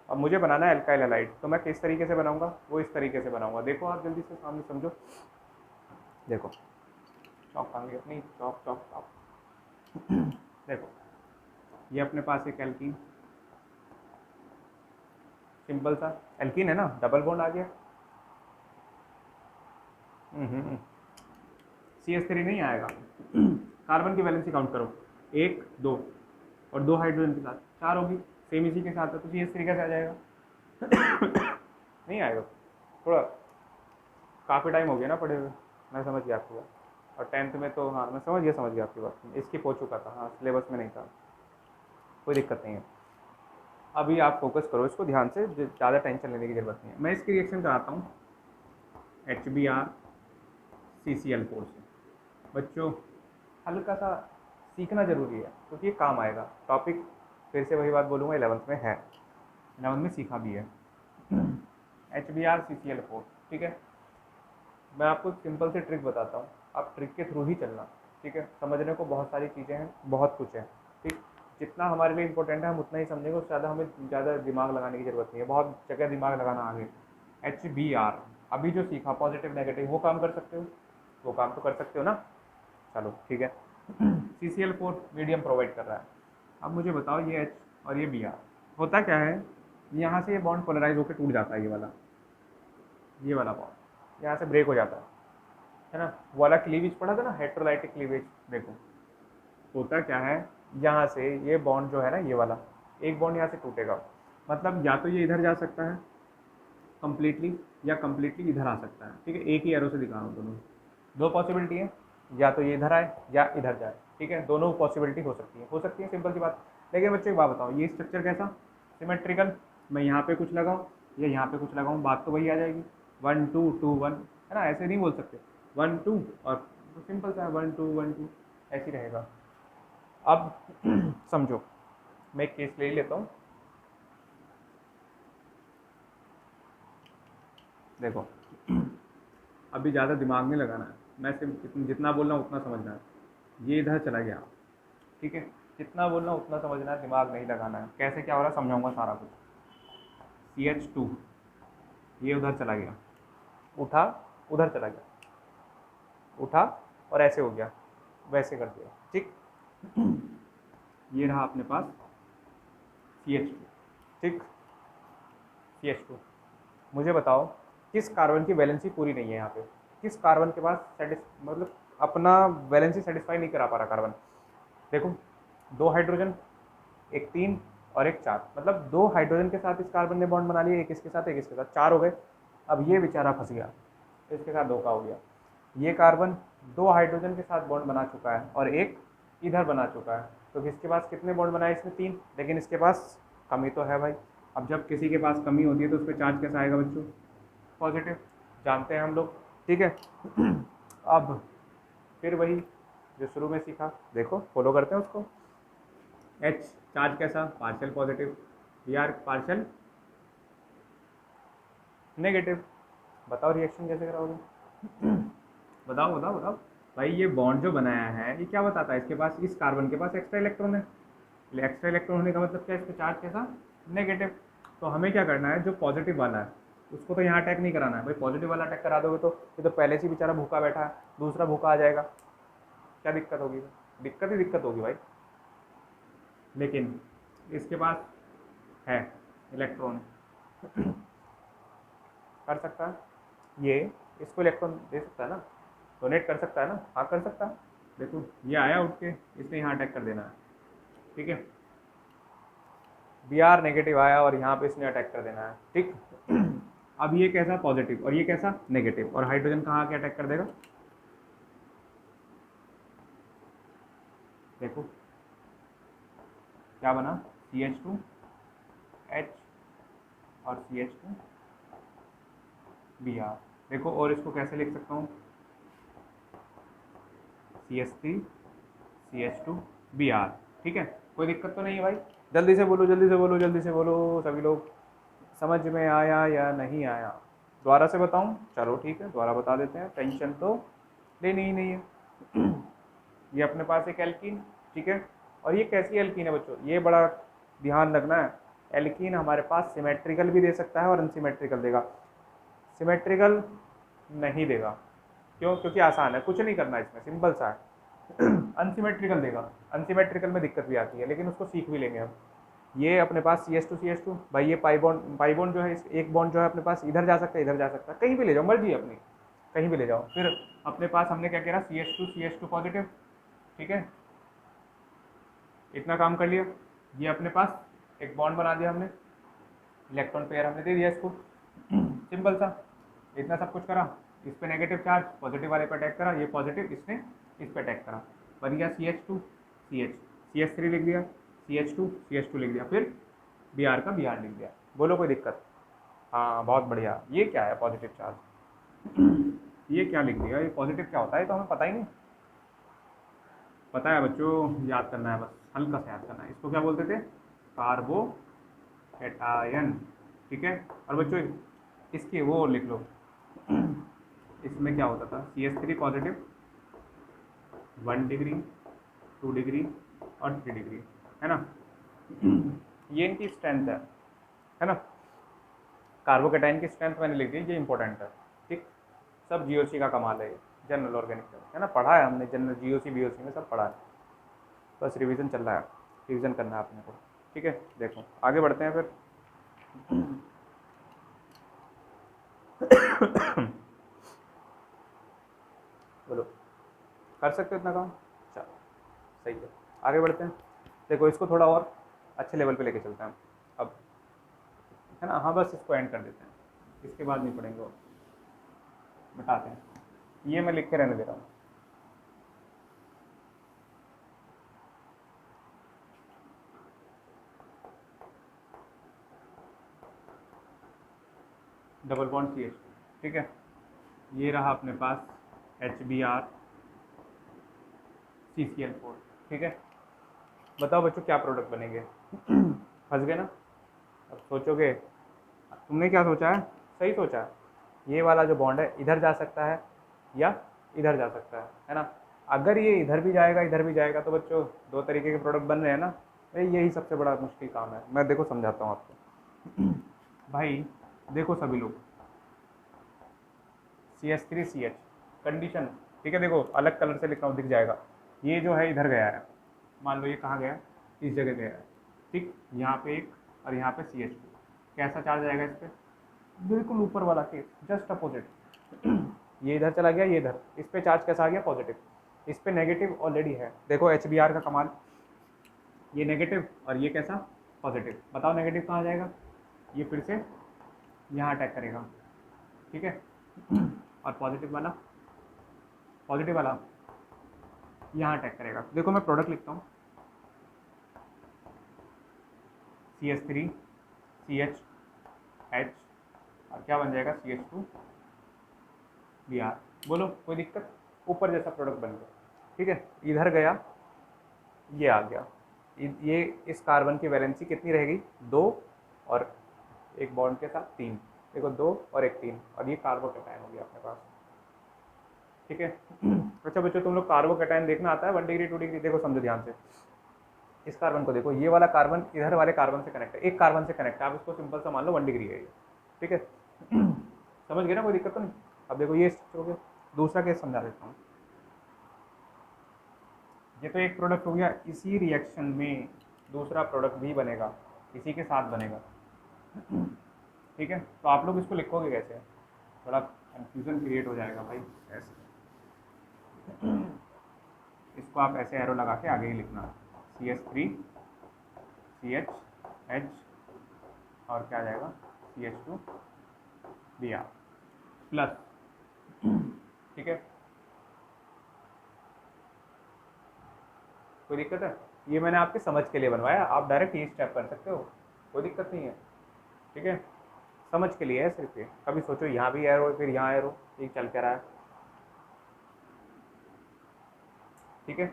और मुझे बनाना है एल्काइल हैलाइड, तो मैं किस तरीके से बनाऊंगा? वो इस तरीके से बनाऊंगा। देखो आप जल्दी से सामने समझो। देखो चौक आगे अपनी, चौक चौक चौक। देखो ये अपने पास एक एल्कीन, सिंपल सा एल्कीन है ना, डबल बॉन्ड आ गया। CH3 नहीं आएगा। कार्बन की वैलेंसी काउंट करो, एक दो, और दो हाइड्रोजन के साथ चार होगी, सेम इसी के साथ है, तो CH3 कैसे आ जाएगा? नहीं आएगा। थोड़ा काफ़ी टाइम हो गया ना पढ़े हुए, मैं समझ गया आपकी बात। और 10th में तो हाँ मैं समझ गया आपकी बात, स्किप हो चुका था, हाँ सिलेबस में नहीं था, कोई दिक्कत नहीं है। अभी आप फोकस करो इसको ध्यान से, ज़्यादा टेंशन लेने की ज़रूरत नहीं है। मैं इसकी रिएक्शन कराता हूँ HBr CCl4 से। बच्चों हल्का सा सीखना ज़रूरी है, क्योंकि ये काम आएगा। टॉपिक फिर से वही बात बोलूँगा, 11th में है, 11th में सीखा भी है। HBr CCl4, ठीक है। मैं आपको सिंपल से ट्रिक बताता हूँ, आप ट्रिक के थ्रू ही चलना, ठीक है। समझने को बहुत सारी चीज़ें हैं, बहुत कुछ है, ठीक। जितना हमारे लिए इंपॉर्टेंट है हम उतना ही समझेंगे, उससे ज़्यादा हमें ज़्यादा दिमाग लगाने की ज़रूरत नहीं है। बहुत जगह दिमाग लगाना आगे। HBr अभी जो सीखा, पॉजिटिव नेगेटिव, वो काम कर सकते हो, वो काम तो कर सकते हो ना। चलो ठीक है। CCl4 मीडियम प्रोवाइड कर रहा है। अब मुझे बताओ, ये H और ये Br होता क्या है? यहाँ से ये बॉन्ड पोलराइज होकर टूट जाता है, ये वाला बॉन्ड यहाँ से ब्रेक हो जाता है ना। वो वाला क्लीवेज पढ़ा था ना, हेटेरोलाइटिक क्लीवेज। देखो होता क्या है, यहाँ से ये बॉन्ड जो है ना, ये वाला एक बॉन्ड यहाँ से टूटेगा, मतलब या तो ये इधर जा सकता है कम्प्लीटली, या कम्प्लीटली इधर आ सकता है, ठीक है। एक ही एरो से दिखा रहा हूँ, दोनों दो पॉसिबिलिटी है, या तो ये इधर आए या इधर जाए, ठीक है। दोनों पॉसिबिलिटी हो सकती है, सिंपल सी बात। लेकिन बच्चों एक बात बताओ, ये स्ट्रक्चर कैसा सिमेट्रिकल, मैं यहाँ पे कुछ लगाऊँ या यहाँ पे कुछ लगाऊँ, बात तो वही आ जाएगी, 1 2 2 1, है ना। ऐसे नहीं बोल सकते 1 2, और तो सिंपल सा है 1 2 1 2, ऐसे ही रहेगा। अब समझो, मैं एक केस ले लेता हूँ। देखो अभी ज़्यादा दिमाग नहीं लगाना है, मैं सिर्फ जितना बोल रहा हूँ उतना समझना है। ये इधर चला गया, ठीक है। जितना बोल रहा हूँ उतना समझना है, दिमाग नहीं लगाना है। कैसे क्या हो रहा है समझाऊंगा सारा कुछ। CH2 ये उधर चला गया, उठा, उधर चला गया, उठा और ऐसे हो गया, वैसे कर दिया, ठीक। ये रहा अपने पास CH2, ठीक। CH2, मुझे बताओ किस कार्बन की वैलेंसी पूरी नहीं है यहाँ पे? किस कार्बन के पास मतलब अपना वैलेंसी सेटिस्फाई नहीं करा पा रहा कार्बन? देखो दो हाइड्रोजन, एक तीन और एक चार, मतलब दो हाइड्रोजन के साथ इस कार्बन ने बॉन्ड बना लिया, एक इसके साथ, एक इसके साथ, चार हो गए। अब ये बेचारा फंस गया, इसके साथ धोखा हो गया। ये कार्बन दो हाइड्रोजन के साथ बॉन्ड बना चुका है और एक इधर बना चुका है, तो इसके पास कितने बॉन्ड बनाए? इसमें तीन, लेकिन इसके पास कमी तो है भाई। अब जब किसी के पास कमी होती है तो उस पर चार्ज कैसा आएगा बच्चों? पॉजिटिव, जानते हैं हम लोग, ठीक है। अब फिर वही जो शुरू में सीखा, देखो फॉलो करते हैं उसको। H चार्ज कैसा? Partial positive, Br partial negative. बताओ रिएक्शन कैसे कराओगे? बताओ बताओ बताओ भाई, ये बॉन्ड जो बनाया है ये क्या बताता है, इसके पास, इस कार्बन के पास एक्स्ट्रा इलेक्ट्रॉन है। एक्स्ट्रा इलेक्ट्रॉन होने का मतलब क्या है, इस पे चार्ज कैसा, नेगेटिव। तो हमें क्या करना है, जो पॉजिटिव वाला है उसको तो यहाँ अटैक नहीं कराना है भाई, पॉजिटिव वाला अटैक करा दोगे तो ये तो पहले से ही बेचारा भूखा बैठा है, दूसरा भूखा आ जाएगा, क्या दिक्कत होगी, दिक्कत ही दिक्कत होगी भाई। लेकिन इसके पास है इलेक्ट्रॉन, कर सकता है ये, इसको इलेक्ट्रॉन दे सकता है ना, डोनेट कर सकता है ना, हाँ कर सकता है। देखो ये आया उठ के, इसने यहाँ अटैक कर देना है, ठीक है, बी आर नेगेटिव आया और यहाँ पे इसने अटैक कर देना है, ठीक। अब ये कैसा पॉजिटिव और ये कैसा नेगेटिव, और हाइड्रोजन कहाँ आके अटैक कर देगा, देखो क्या बना, CH2 H और CH2 Br। देखो और इसको कैसे लिख सकता हूँ, CH3 CH2 Br, ठीक है, कोई दिक्कत तो नहीं है भाई। जल्दी से बोलो जल्दी से बोलो जल्दी से बोलो सभी लोग, समझ में आया या नहीं आया, दोबारा से बताऊं, चलो ठीक है दोबारा बता देते हैं, टेंशन तो लेनी ही नहीं है। ये अपने पास एक एल्कीन, ठीक है, और ये कैसी एल्कीन है बच्चों, ये बड़ा ध्यान रखना है, एल्कीन हमारे पास सिमेट्रिकल भी दे सकता है और अनसिमेट्रिकल देगा, सिमेट्रिकल नहीं देगा, क्यों, क्योंकि आसान है, कुछ नहीं करना इसमें, सिंपल सा है। अनसिमेट्रिकल देगा, अनसिमेट्रिकल में दिक्कत भी आती है, लेकिन उसको सीख भी लेंगे हम। ये अपने पास CH2 भाई, ये पाई बॉन्ड जो है, एक बॉन्ड जो है अपने पास इधर जा सकता है, इधर जा सकता है, कहीं भी ले जाओ, मर्जी है अपनी, कहीं भी ले जाओ। फिर अपने पास हमने क्या करा, CH2 पॉजिटिव, ठीक है, इतना काम कर लिया। ये अपने पास एक बॉन्ड बना दिया हमने, इलेक्ट्रॉन पेयर हमने दे दिया इसको, सिंपल सा, इतना सब कुछ करा। इस पे नेगेटिव चार्ज पॉजिटिव वाले पे अटैक करा, ये पॉजिटिव, इसने इस पे अटैक करा, बन गया CH2 CH, CH3 लिख दिया, CH2 लिख दिया, फिर Br का Br लिख दिया, बोलो कोई दिक्कत, हाँ बहुत बढ़िया। ये क्या है पॉजिटिव चार्ज, ये क्या लिख दिया, ये पॉजिटिव क्या होता है, तो हमें पता ही नहीं, पता है बच्चों, याद करना है बस, हल्का सा याद करना है, इसको क्या बोलते थे, कार्बोकैटायन, ठीक है। और बच्चों इसकी वो लिख लो, इसमें क्या होता था, CH3 पॉजिटिव 1 डिग्री 2 डिग्री और 3 डिग्री, है ना, ये इनकी स्ट्रेंथ है ना, कार्बोकैटायन की स्ट्रेंथ मैंने लिख दी, ये इंपॉर्टेंट है, ठीक, सब GOC का कमाल है, ये जनरल ऑर्गेनिक है ना, पढ़ा है हमने जनरल GOC BOC में सब पढ़ा है, बस रिवीजन चल रहा है, रिवीजन करना है अपने को, ठीक है। देखो आगे बढ़ते हैं फिर। बोलो, कर सकते हो इतना काम, चलो सही है, आगे बढ़ते हैं। देखो इसको थोड़ा और अच्छे लेवल पे लेके चलते हैं अब, है ना, हाँ बस इसको एंड कर देते हैं, इसके बाद नहीं पढ़ेंगे और मिटाते हैं, ये मैं लिख के रहने दे रहा हूँ। डबल बॉन्ड CH, ठीक है, ये रहा अपने पास HBr CCl4, ठीक है। बताओ बच्चों क्या प्रोडक्ट बनेंगे, फंस गए ना, अब सोचोगे, तुमने क्या सोचा है, सही सोचा है, ये वाला जो बॉन्ड है इधर जा सकता है या इधर जा सकता है ना, अगर ये इधर भी जाएगा इधर भी जाएगा तो बच्चों दो तरीके के प्रोडक्ट बन रहे हैं ना, भाई यही सबसे बड़ा मुश्किल काम है। मैं देखो समझाता हूँ आपको, भाई देखो सभी लोग, CH3CH कंडीशन, ठीक है, देखो अलग कलर से लिख रहा हूँ, दिख जाएगा, ये जो है इधर गया है, मान लो ये कहाँ गया, इस जगह गया है, ठीक, यहाँ पे एक और यहाँ पे CH2, कैसा चार्ज आएगा इस पर, बिल्कुल ऊपर वाला केस, जस्ट अपोजिट। ये इधर चला गया, ये इधर, इस पे चार्ज कैसा आ गया, पॉजिटिव, इस पे नेगेटिव ऑलरेडी है, देखो HBr का कमाल, ये नेगेटिव और ये कैसा पॉजिटिव, बताओ नेगेटिव कहाँ जाएगा, ये फिर से यहाँ अटैक करेगा, ठीक है, और पॉजिटिव वाला यहाँ अटैक करेगा। देखो मैं प्रोडक्ट लिखता हूँ, CH3 CH H और क्या बन जाएगा, CH2 Br, बोलो कोई दिक्कत, ऊपर जैसा प्रोडक्ट बन गया, ठीक है, इधर गया ये आ गया, ये इस कार्बन की वैलेंसी कितनी रहेगी, 2 और एक बॉन्ड के साथ 3, देखो 2 और एक 3, और ये कार्बोकैटायन हो गया अपने पास, ठीक है। अच्छा बच्चों, तुम लोग कार्बोकैटायन देखना आता है 1 डिग्री 2 डिग्री? देखो समझो ध्यान से, इस कार्बन को देखो, ये वाला कार्बन इधर वाले कार्बन से कनेक्ट है, एक कार्बन से कनेक्ट है, आप इसको सिंपल सा मान लो 1 डिग्री है ये, ठीक है। समझ गए ना, कोई दिक्कत तो नहीं? अब देखो ये हो गया, दूसरा केस समझा देता हूँ। ये तो एक प्रोडक्ट हो गया, इसी रिएक्शन में दूसरा प्रोडक्ट भी बनेगा, इसी के साथ बनेगा, ठीक है। तो आप लोग इसको लिखोगे कैसे? थोड़ा कंफ्यूजन क्रिएट हो जाएगा भाई, ऐसे इसको आप ऐसे एरो लगा के आगे ही लिखना, CH3 CH और क्या आ जाएगा CH2 Br प्लस, ठीक है। कोई दिक्कत है? ये मैंने आपके समझ के लिए बनवाया, आप डायरेक्ट ये स्टेप कर सकते हो, कोई दिक्कत नहीं है, ठीक है। समझ के लिए है सिर्फ ये, कभी सोचो यहाँ भी एरो फिर यहाँ एरो, ये चल के रहा है, ठीक है।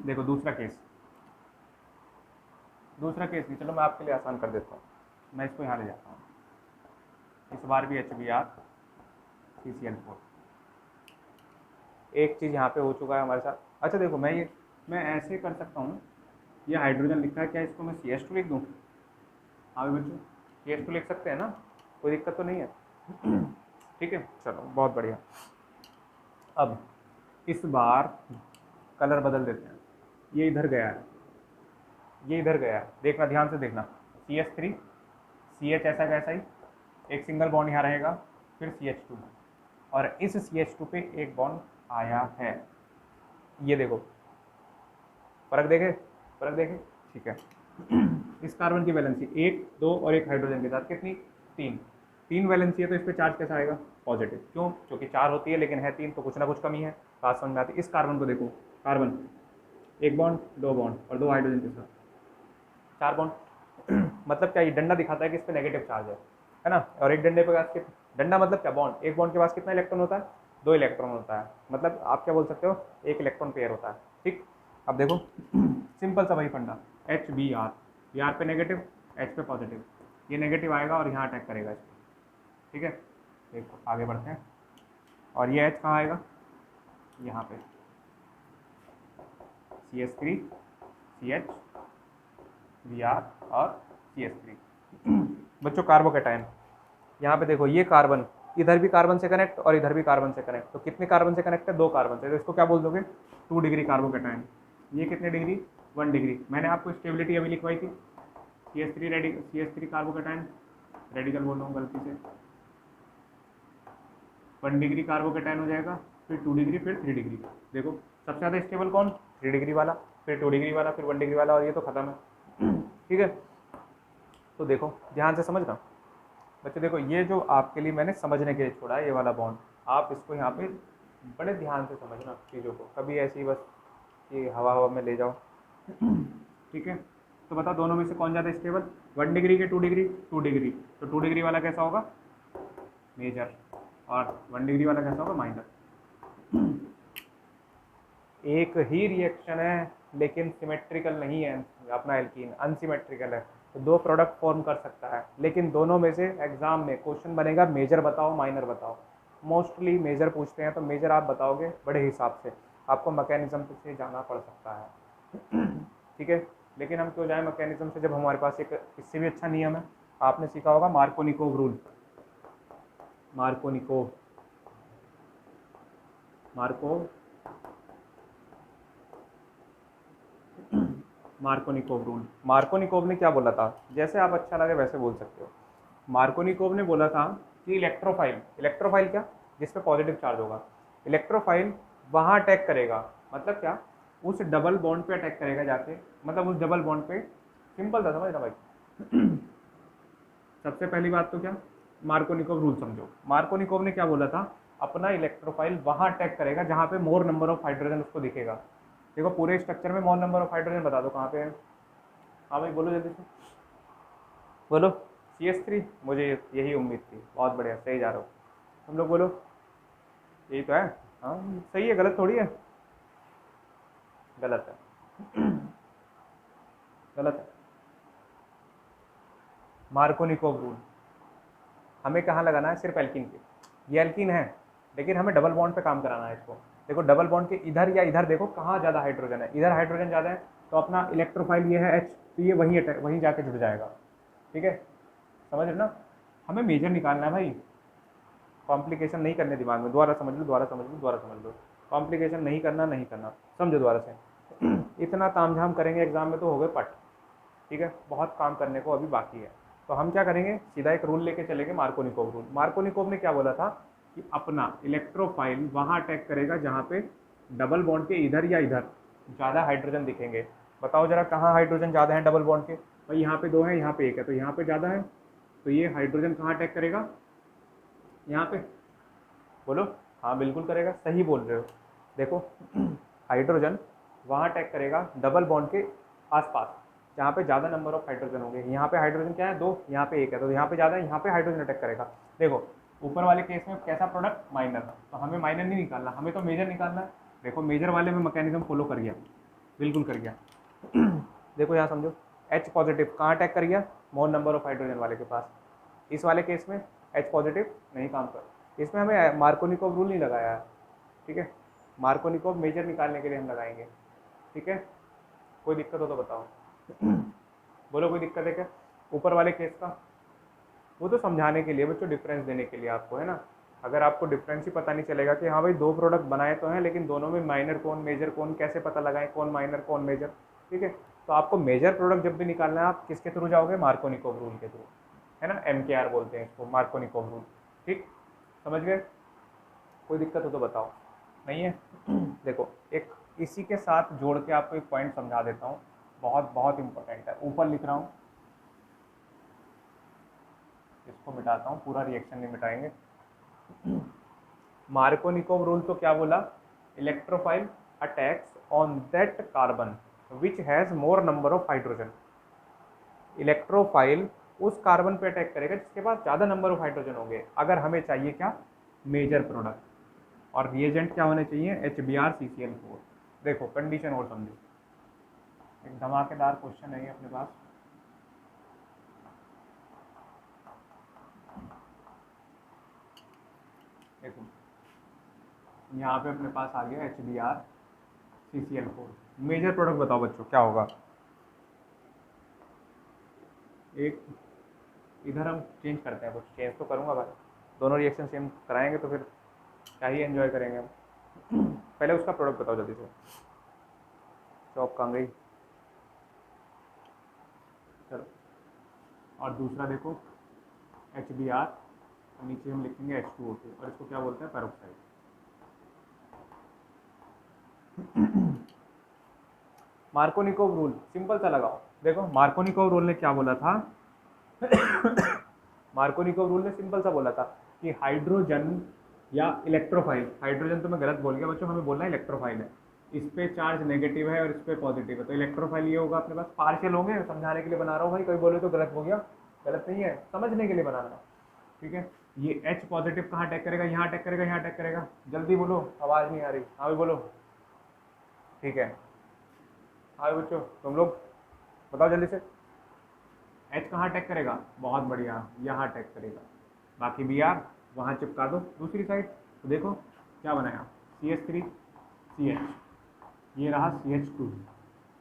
देखो दूसरा केस भी, चलो मैं आपके लिए आसान कर देता हूँ, मैं इसको यहाँ ले जाता हूँ, इस बार भी HBr CCl4, एक चीज़ यहाँ पे हो चुका है हमारे साथ। अच्छा देखो, मैं ऐसे कर सकता हूँ, ये हाइड्रोजन लिखा है, क्या इसको मैं CH2 लिख दूँ? हाँ बच्चों, CH2 लिख सकते हैं ना, कोई दिक्कत तो नहीं है? ठीक है, चलो बहुत बढ़िया। अब इस बार कलर बदल देते हैं, ये इधर गया है, ये इधर गया है, देखना ध्यान से देखना, CH3 CH ऐसा कैसा ही, एक सिंगल बॉन्ड यहाँ रहेगा, फिर CH2, और इस CH2 पे एक बॉन्ड आया है, ये देखो, फर्क देखे, ठीक है। इस कार्बन की वैलेंसी 1 2 और एक हाइड्रोजन के साथ कितनी? 3 वैलेंसी है, तो इस पे चार्ज कैसा आएगा? पॉजिटिव। क्यों? क्योंकि 4 होती है लेकिन है 3, तो कुछ ना कुछ कमी है, बात समझ में आती है। इस कार्बन को देखो, कार्बन 1 बॉन्ड 2 बॉन्ड और 2 हाइड्रोजन के साथ 4 बॉन्ड। मतलब क्या, ये डंडा दिखाता है कि इस पे नेगेटिव चार्ज है ना। और एक डंडे पे डंडा मतलब क्या? बॉन्ड। एक बॉन्ड के पास कितना इलेक्ट्रॉन होता है? 2 इलेक्ट्रॉन होता है, मतलब आप क्या बोल सकते हो, 1 इलेक्ट्रॉन पेयर होता है, ठीक। अब देखो सिंपल सा वही फंडा, HBr, Br पे नेगेटिव, H पे पॉजिटिव, ये नेगेटिव आएगा और यहाँ अटैक करेगा इसको, ठीक है। देखो आगे बढ़ते हैं, और ये H कहाँ आएगा? यहाँ पे CH3 CH Br और CH3। बच्चों कार्बोकैटायन, यहाँ पे देखो, ये कार्बन इधर भी कार्बन से कनेक्ट और इधर भी कार्बन से कनेक्ट, तो कितने कार्बन से कनेक्ट है? 2 कार्बन से, तो इसको क्या बोल दोगे? 2 डिग्री कार्बोकैटायन। ये कितने डिग्री? 1 डिग्री। मैंने आपको स्टेबिलिटी अभी लिखवाई थी, CH3 कार्बोकैटायन, रेडिकल बोल रहा हूँ गलती से, 1 डिग्री कार्बोकैटायन हो जाएगा, फिर 2 डिग्री, फिर 3 डिग्री। देखो सबसे ज़्यादा स्टेबल कौन? 3 डिग्री वाला, फिर 2 डिग्री वाला, फिर 1 डिग्री वाला, और ये तो खत्म है, ठीक है। तो देखो ध्यान से समझना बच्चे, देखो ये जो आपके लिए मैंने समझने के लिए छोड़ा है, ये वाला बॉन्ड, आप इसको यहाँ पे बड़े ध्यान से समझना चीज़ों को, कभी ऐसी ही बस कि हवा में ले जाओ, ठीक है। तो बताओ दोनों में से कौन ज़्यादा स्टेबल? 1 डिग्री के 2 डिग्री? 2 डिग्री, तो 2 डिग्री वाला कैसा होगा? मेजर, और 1 डिग्री वाला कैसा होगा? माइनर। एक ही रिएक्शन है लेकिन सिमेट्रिकल नहीं है अपना एल्कीन, अनसिमेट्रिकल है, तो 2 प्रोडक्ट फॉर्म कर सकता है, लेकिन दोनों में से एग्जाम में क्वेश्चन बनेगा मेजर बताओ माइनर बताओ। मोस्टली मेजर पूछते हैं, तो मेजर आप बताओगे बड़े हिसाब से, आपको मैकेनिज्म से जाना पड़ सकता है, ठीक है। लेकिन हम क्यों जाएं मैकेनिज्म से, जब हमारे पास एक इससे भी अच्छा नियम है, आपने सीखा होगा Markovnikov rule, Markovnikov rule. Markovnikov ने क्या बोला था, जैसे आप अच्छा लगे वैसे बोल सकते हो। मार्कोनिकोव ने बोला था कि इलेक्ट्रोफाइल क्या? जिस पे पॉजिटिव चार्ज होगा, इलेक्ट्रोफाइल वहाँ अटैक करेगा, मतलब क्या? उस डबल बॉन्ड पे अटैक करेगा जाके, मतलब उस डबल बॉन्ड पे, सिंपल था, समझ ना भाई। सबसे पहली बात तो क्या, मार्कोनिकोव रूल समझो। मार्कोनिकोव ने क्या बोला था, अपना इलेक्ट्रोफाइल वहाँ अटैक करेगा जहाँ पे मोर नंबर ऑफ हाइड्रोजन उसको दिखेगा। देखो पूरे स्ट्रक्चर में मोर नंबर ऑफ हाइड्रोजन बता दो कहाँ पे है? हाँ भाई बोलो जल्दी से, बोलो। CH3, मुझे यही उम्मीद थी, बहुत बढ़िया, सही जा रहा हो तुम लोग, बोलो यही तो है। हाँ सही है, गलत थोड़ी है, गलत है, गलत है। मार्कोनिकोव रूल हमें कहाँ लगाना है? सिर्फ एल्कीन के, ये एल्कीन है, लेकिन हमें डबल बॉन्ड पे काम कराना है इसको। देखो डबल बॉन्ड के इधर या इधर देखो कहाँ ज़्यादा हाइड्रोजन है, इधर हाइड्रोजन ज़्यादा है तो अपना इलेक्ट्रोफाइल ये है H, तो ये वहीं जाके जुड़ जाएगा। ठीक है, समझ रहे ना। हमें मेजर निकालना है भाई, कॉम्प्लिकेशन नहीं करने दिमाग में, दोबारा समझ लो दोबारा समझ लो दोबारा समझ लो, कॉम्प्लिकेशन नहीं करना नहीं करना, समझो दोबारा से। इतना तामझाम करेंगे एग्जाम में तो हो गए पट। ठीक है, बहुत काम करने को अभी बाकी है। तो हम क्या करेंगे, सीधा एक रूल लेके चलेंगे, मार्कोनिकोव रूल। मार्कोनिकोव ने क्या बोला था कि अपना इलेक्ट्रोफाइल वहाँ अटैक करेगा जहाँ पे डबल बॉन्ड के इधर या इधर ज़्यादा हाइड्रोजन दिखेंगे। बताओ जरा कहाँ हाइड्रोजन ज़्यादा है डबल बॉन्ड के, भाई यहाँ पे 2 है यहाँ पे 1 है, तो यहाँ पे ज़्यादा है, तो ये हाइड्रोजन कहाँ अटैक करेगा, यहाँ पे। बोलो, हाँ बिल्कुल करेगा, सही बोल रहे हो। देखो हाइड्रोजन वहाँ अटैक करेगा डबल बॉन्ड के आसपास जहाँ पे ज़्यादा नंबर ऑफ हाइड्रोजन होंगे। यहाँ पे हाइड्रोजन क्या है 2, यहाँ पे 1 है, तो यहाँ पे ज़्यादा है, यहाँ पे हाइड्रोजन अटैक करेगा। देखो ऊपर वाले केस में कैसा प्रोडक्ट, माइनर, तो हमें माइनर नहीं निकालना, हमें तो मेजर निकालना है। देखो मेजर वाले में मैकेनिज्म फॉलो कर गया, बिल्कुल कर गया। देखो यहाँ समझो, H पॉजिटिव कहाँ अटैक कर गया, मोर नंबर ऑफ हाइड्रोजन वाले के पास। इस वाले केस में H पॉजिटिव नहीं काम कर, इसमें हमें मार्कोनिकोव रूल नहीं लगाया है। ठीक है, मार्कोनिकोव मेजर निकालने के लिए हम लगाएंगे। ठीक है, कोई दिक्कत हो तो बताओ। बोलो कोई दिक्कत है क्या ऊपर वाले केस का। वो तो समझाने के लिए बच्चों, डिफरेंस देने के लिए आपको, है ना। अगर आपको डिफरेंस ही पता नहीं चलेगा कि हाँ भाई 2 प्रोडक्ट बनाए तो हैं लेकिन दोनों में माइनर कौन मेजर कौन, कैसे पता लगाएं कौन माइनर कौन मेजर। ठीक है, तो आपको मेजर प्रोडक्ट जब भी निकालना है आप किसके थ्रू जाओगे, मार्कोनिकोव रूल के थ्रू, है ना। MKR बोलते हैं इसको, मार्कोनिकोव रूल। ठीक, समझ गए, कोई दिक्कत हो तो बताओ, नहीं है। देखो एक इसी के साथ जोड़ के आपको एक पॉइंट समझा देता हूँ, बहुत बहुत इंपॉर्टेंट है, ऊपर लिख रहा हूँ, इसको मिटाता हूँ, पूरा रिएक्शन नहीं मिटाएंगे। मार्कोनिकोव रूल तो क्या बोला, electrophile attacks on that carbon which has more number of hydrogen. Electrophile उस कार्बन पे अटैक करेगा जिसके पास ज़्यादा नंबर ऑफ हाइड्रोजन होंगे, अगर हमें चाहिए क्या, मेजर प्रोडक्ट। और रिएजेंट क्या होने चाहिए, HBr CCl4। देखो कंडीशन और समझो, एक धमाकेदार क्वेश्चन है ये अपने पास। देखो यहाँ पे अपने पास आ गया HBr CCl4, मेजर प्रोडक्ट बताओ बच्चों क्या होगा। एक इधर हम चेंज करते हैं, कुछ चेंज तो करूँगा भाई, दोनों रिएक्शन सेम कराएंगे तो फिर क्या ही एंजॉय करेंगे हम। पहले उसका प्रोडक्ट बताओ जल्दी से, चौक कहाँ गई, चलो। और दूसरा देखो HBr, और नीचे हम लिखेंगे H2O2, और इसको क्या बोलते हैं, पेरोक्साइड। मार्कोनिकोव रूल सिंपल सा लगाओ। देखो मार्कोनिकोव रूल ने क्या बोला था, मार्कोनिकोव रूल ने सिंपल सा बोला था कि हाइड्रोजन या इलेक्ट्रोफाइल, हाइड्रोजन तो मैं गलत बोल गया बच्चों, हमें बोलना है इलेक्ट्रोफाइल है, इस पे चार्ज नेगेटिव है और इस पे पॉजिटिव है, तो इलेक्ट्रोफाइल ये होगा अपने पास, पार्शियल होंगे, समझाने के लिए बना रहा हूँ भाई, कोई बोले तो गलत हो गया, गलत नहीं है, समझने के लिए बनाना। ठीक है, ये H पॉजिटिव कहाँ अटैक करेगा, यहाँ अटैक करेगा, यहाँ अटैक करेगा, जल्दी बोलो, आवाज़ नहीं आ रही, हाँ भी बोलो। ठीक है, हाँ बच्चों तुम लोग बताओ जल्दी से, H कहाँ अटैक करेगा, बहुत बढ़िया, यहाँ अटैक करेगा, बाकी Br वहाँ चिपका दो दूसरी साइड। तो देखो क्या बनाया, CH3CH, ये रहा CH2,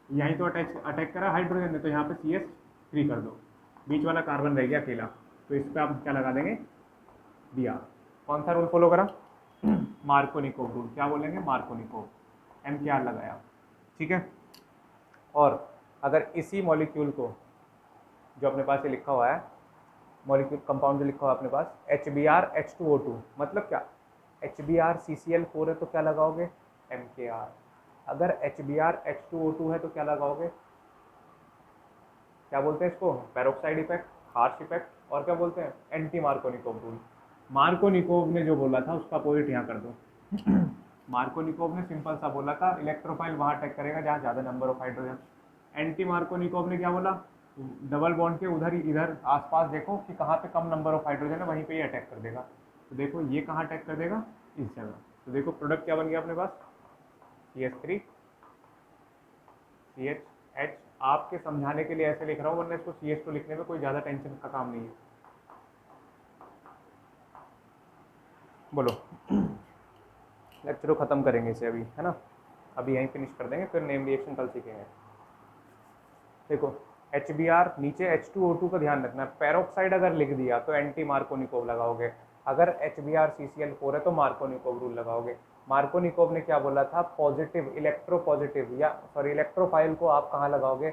यहीं तो अटैक करा हाइड्रोजन ने, तो यहाँ पे CH3 कर दो, बीच वाला कार्बन रह गया अकेला, तो इस पर आप क्या लगा देंगे, Br। कौन सा रूल फॉलो करा, मार्कोनिकोव रूल, क्या बोलेंगे, मार्कोनिकोव, MKR लगाया। ठीक है, और अगर इसी मॉलिक्यूल को जो अपने पास ये लिखा हुआ है, मॉलिक्यूल कंपाउंड जो लिखा हुआ है अपने पास HBr H2O2, मतलब क्या, HBr CCl4 है तो क्या लगाओगे, MKR। अगर HBr H2O2 है तो क्या लगाओगे, क्या बोलते हैं इसको, पेरोक्साइड इफेक्ट, हार्श इफेक्ट, और क्या बोलते हैं, एंटी मार्कोनिकोव रूल। मार्कोनिकोव ने जो बोला था उसका अपोजिट यहाँ कर दो। मार्कोनिकोव ने सिंपल सा बोला था इलेक्ट्रोफाइल वहाँ अटैक करेगा जहाँ ज़्यादा number of hydrogen. Anti Markovnikov ने क्या बोला, डबल बॉन्ड के उधर ही इधर आसपास देखो कि कहाँ पे कम नंबर ऑफ हाइड्रोजन है, वहीं पे ये अटैक कर देगा। तो देखो ये कहाँ अटैक कर देगा, इस जगह। तो देखो प्रोडक्ट क्या बन गया अपने पास, CH3 CH। आपके समझाने के लिए ऐसे लिख रहा हूँ, वरना इसको CH2 लिखने में कोई ज़्यादा टेंशन का काम नहीं है। बोलो लेक्चर को ख़त्म करेंगे इसे अभी, है ना, अभी यहीं फिनिश कर देंगे, फिर नेम रिएक्शन कल सीखेंगे। देखो HBr नीचे H2O2 का ध्यान रखना है, पेरोक्साइड अगर लिख दिया तो एंटी मार्कोनिकोव लगाओगे, अगर HBrCCl4 है तो मार्कोनिकोव रूल लगाओगे। मार्कोनिकोव ने क्या बोला था, पॉजिटिव इलेक्ट्रो पॉजिटिव या सॉरी इलेक्ट्रोफाइल को आप कहाँ लगाओगे,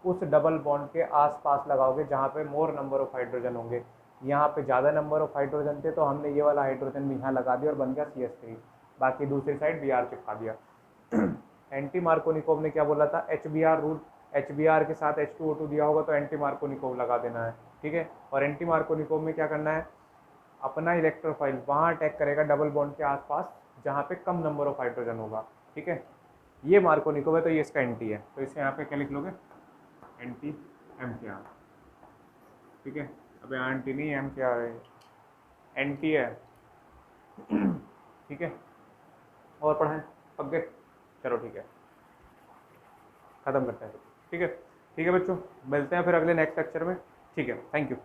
उस डबल बॉन्ड के आसपास लगाओगे जहाँ पे मोर नंबर ऑफ हाइड्रोजन होंगे। यहाँ पे ज़्यादा नंबर ऑफ हाइड्रोजन थे तो हमने ये वाला हाइड्रोजन भी यहाँ लगा दिया और बन गया CH3, बाकी दूसरी साइड Br चिपका दिया। एंटी मार्कोनिकोव ने क्या बोला था, HBr रूल, HBr के साथ H2O2 दिया होगा तो एंटी मार्कोनिकोव लगा देना है, ठीक है। और एंटी मार्कोनिकोव में क्या करना है, अपना इलेक्ट्रोफाइल वहाँ अटैक करेगा डबल बॉन्ड के आसपास जहाँ पे कम नंबर ऑफ हाइड्रोजन होगा, ठीक है। ये मार्कोनिकोव है तो ये इसका एंटी है, तो इसे यहाँ पे क्या लिख लोगे, एंटी MKr, ठीक है। अब एंटी नहीं MKr है, एंटी है, ठीक है। और पढ़ाएं, पक गए, चलो ठीक है, ख़त्म करते हैं, ठीक है। ठीक है बच्चों, मिलते हैं फिर अगले नेक्स्ट लेक्चर में, ठीक है, थैंक यू।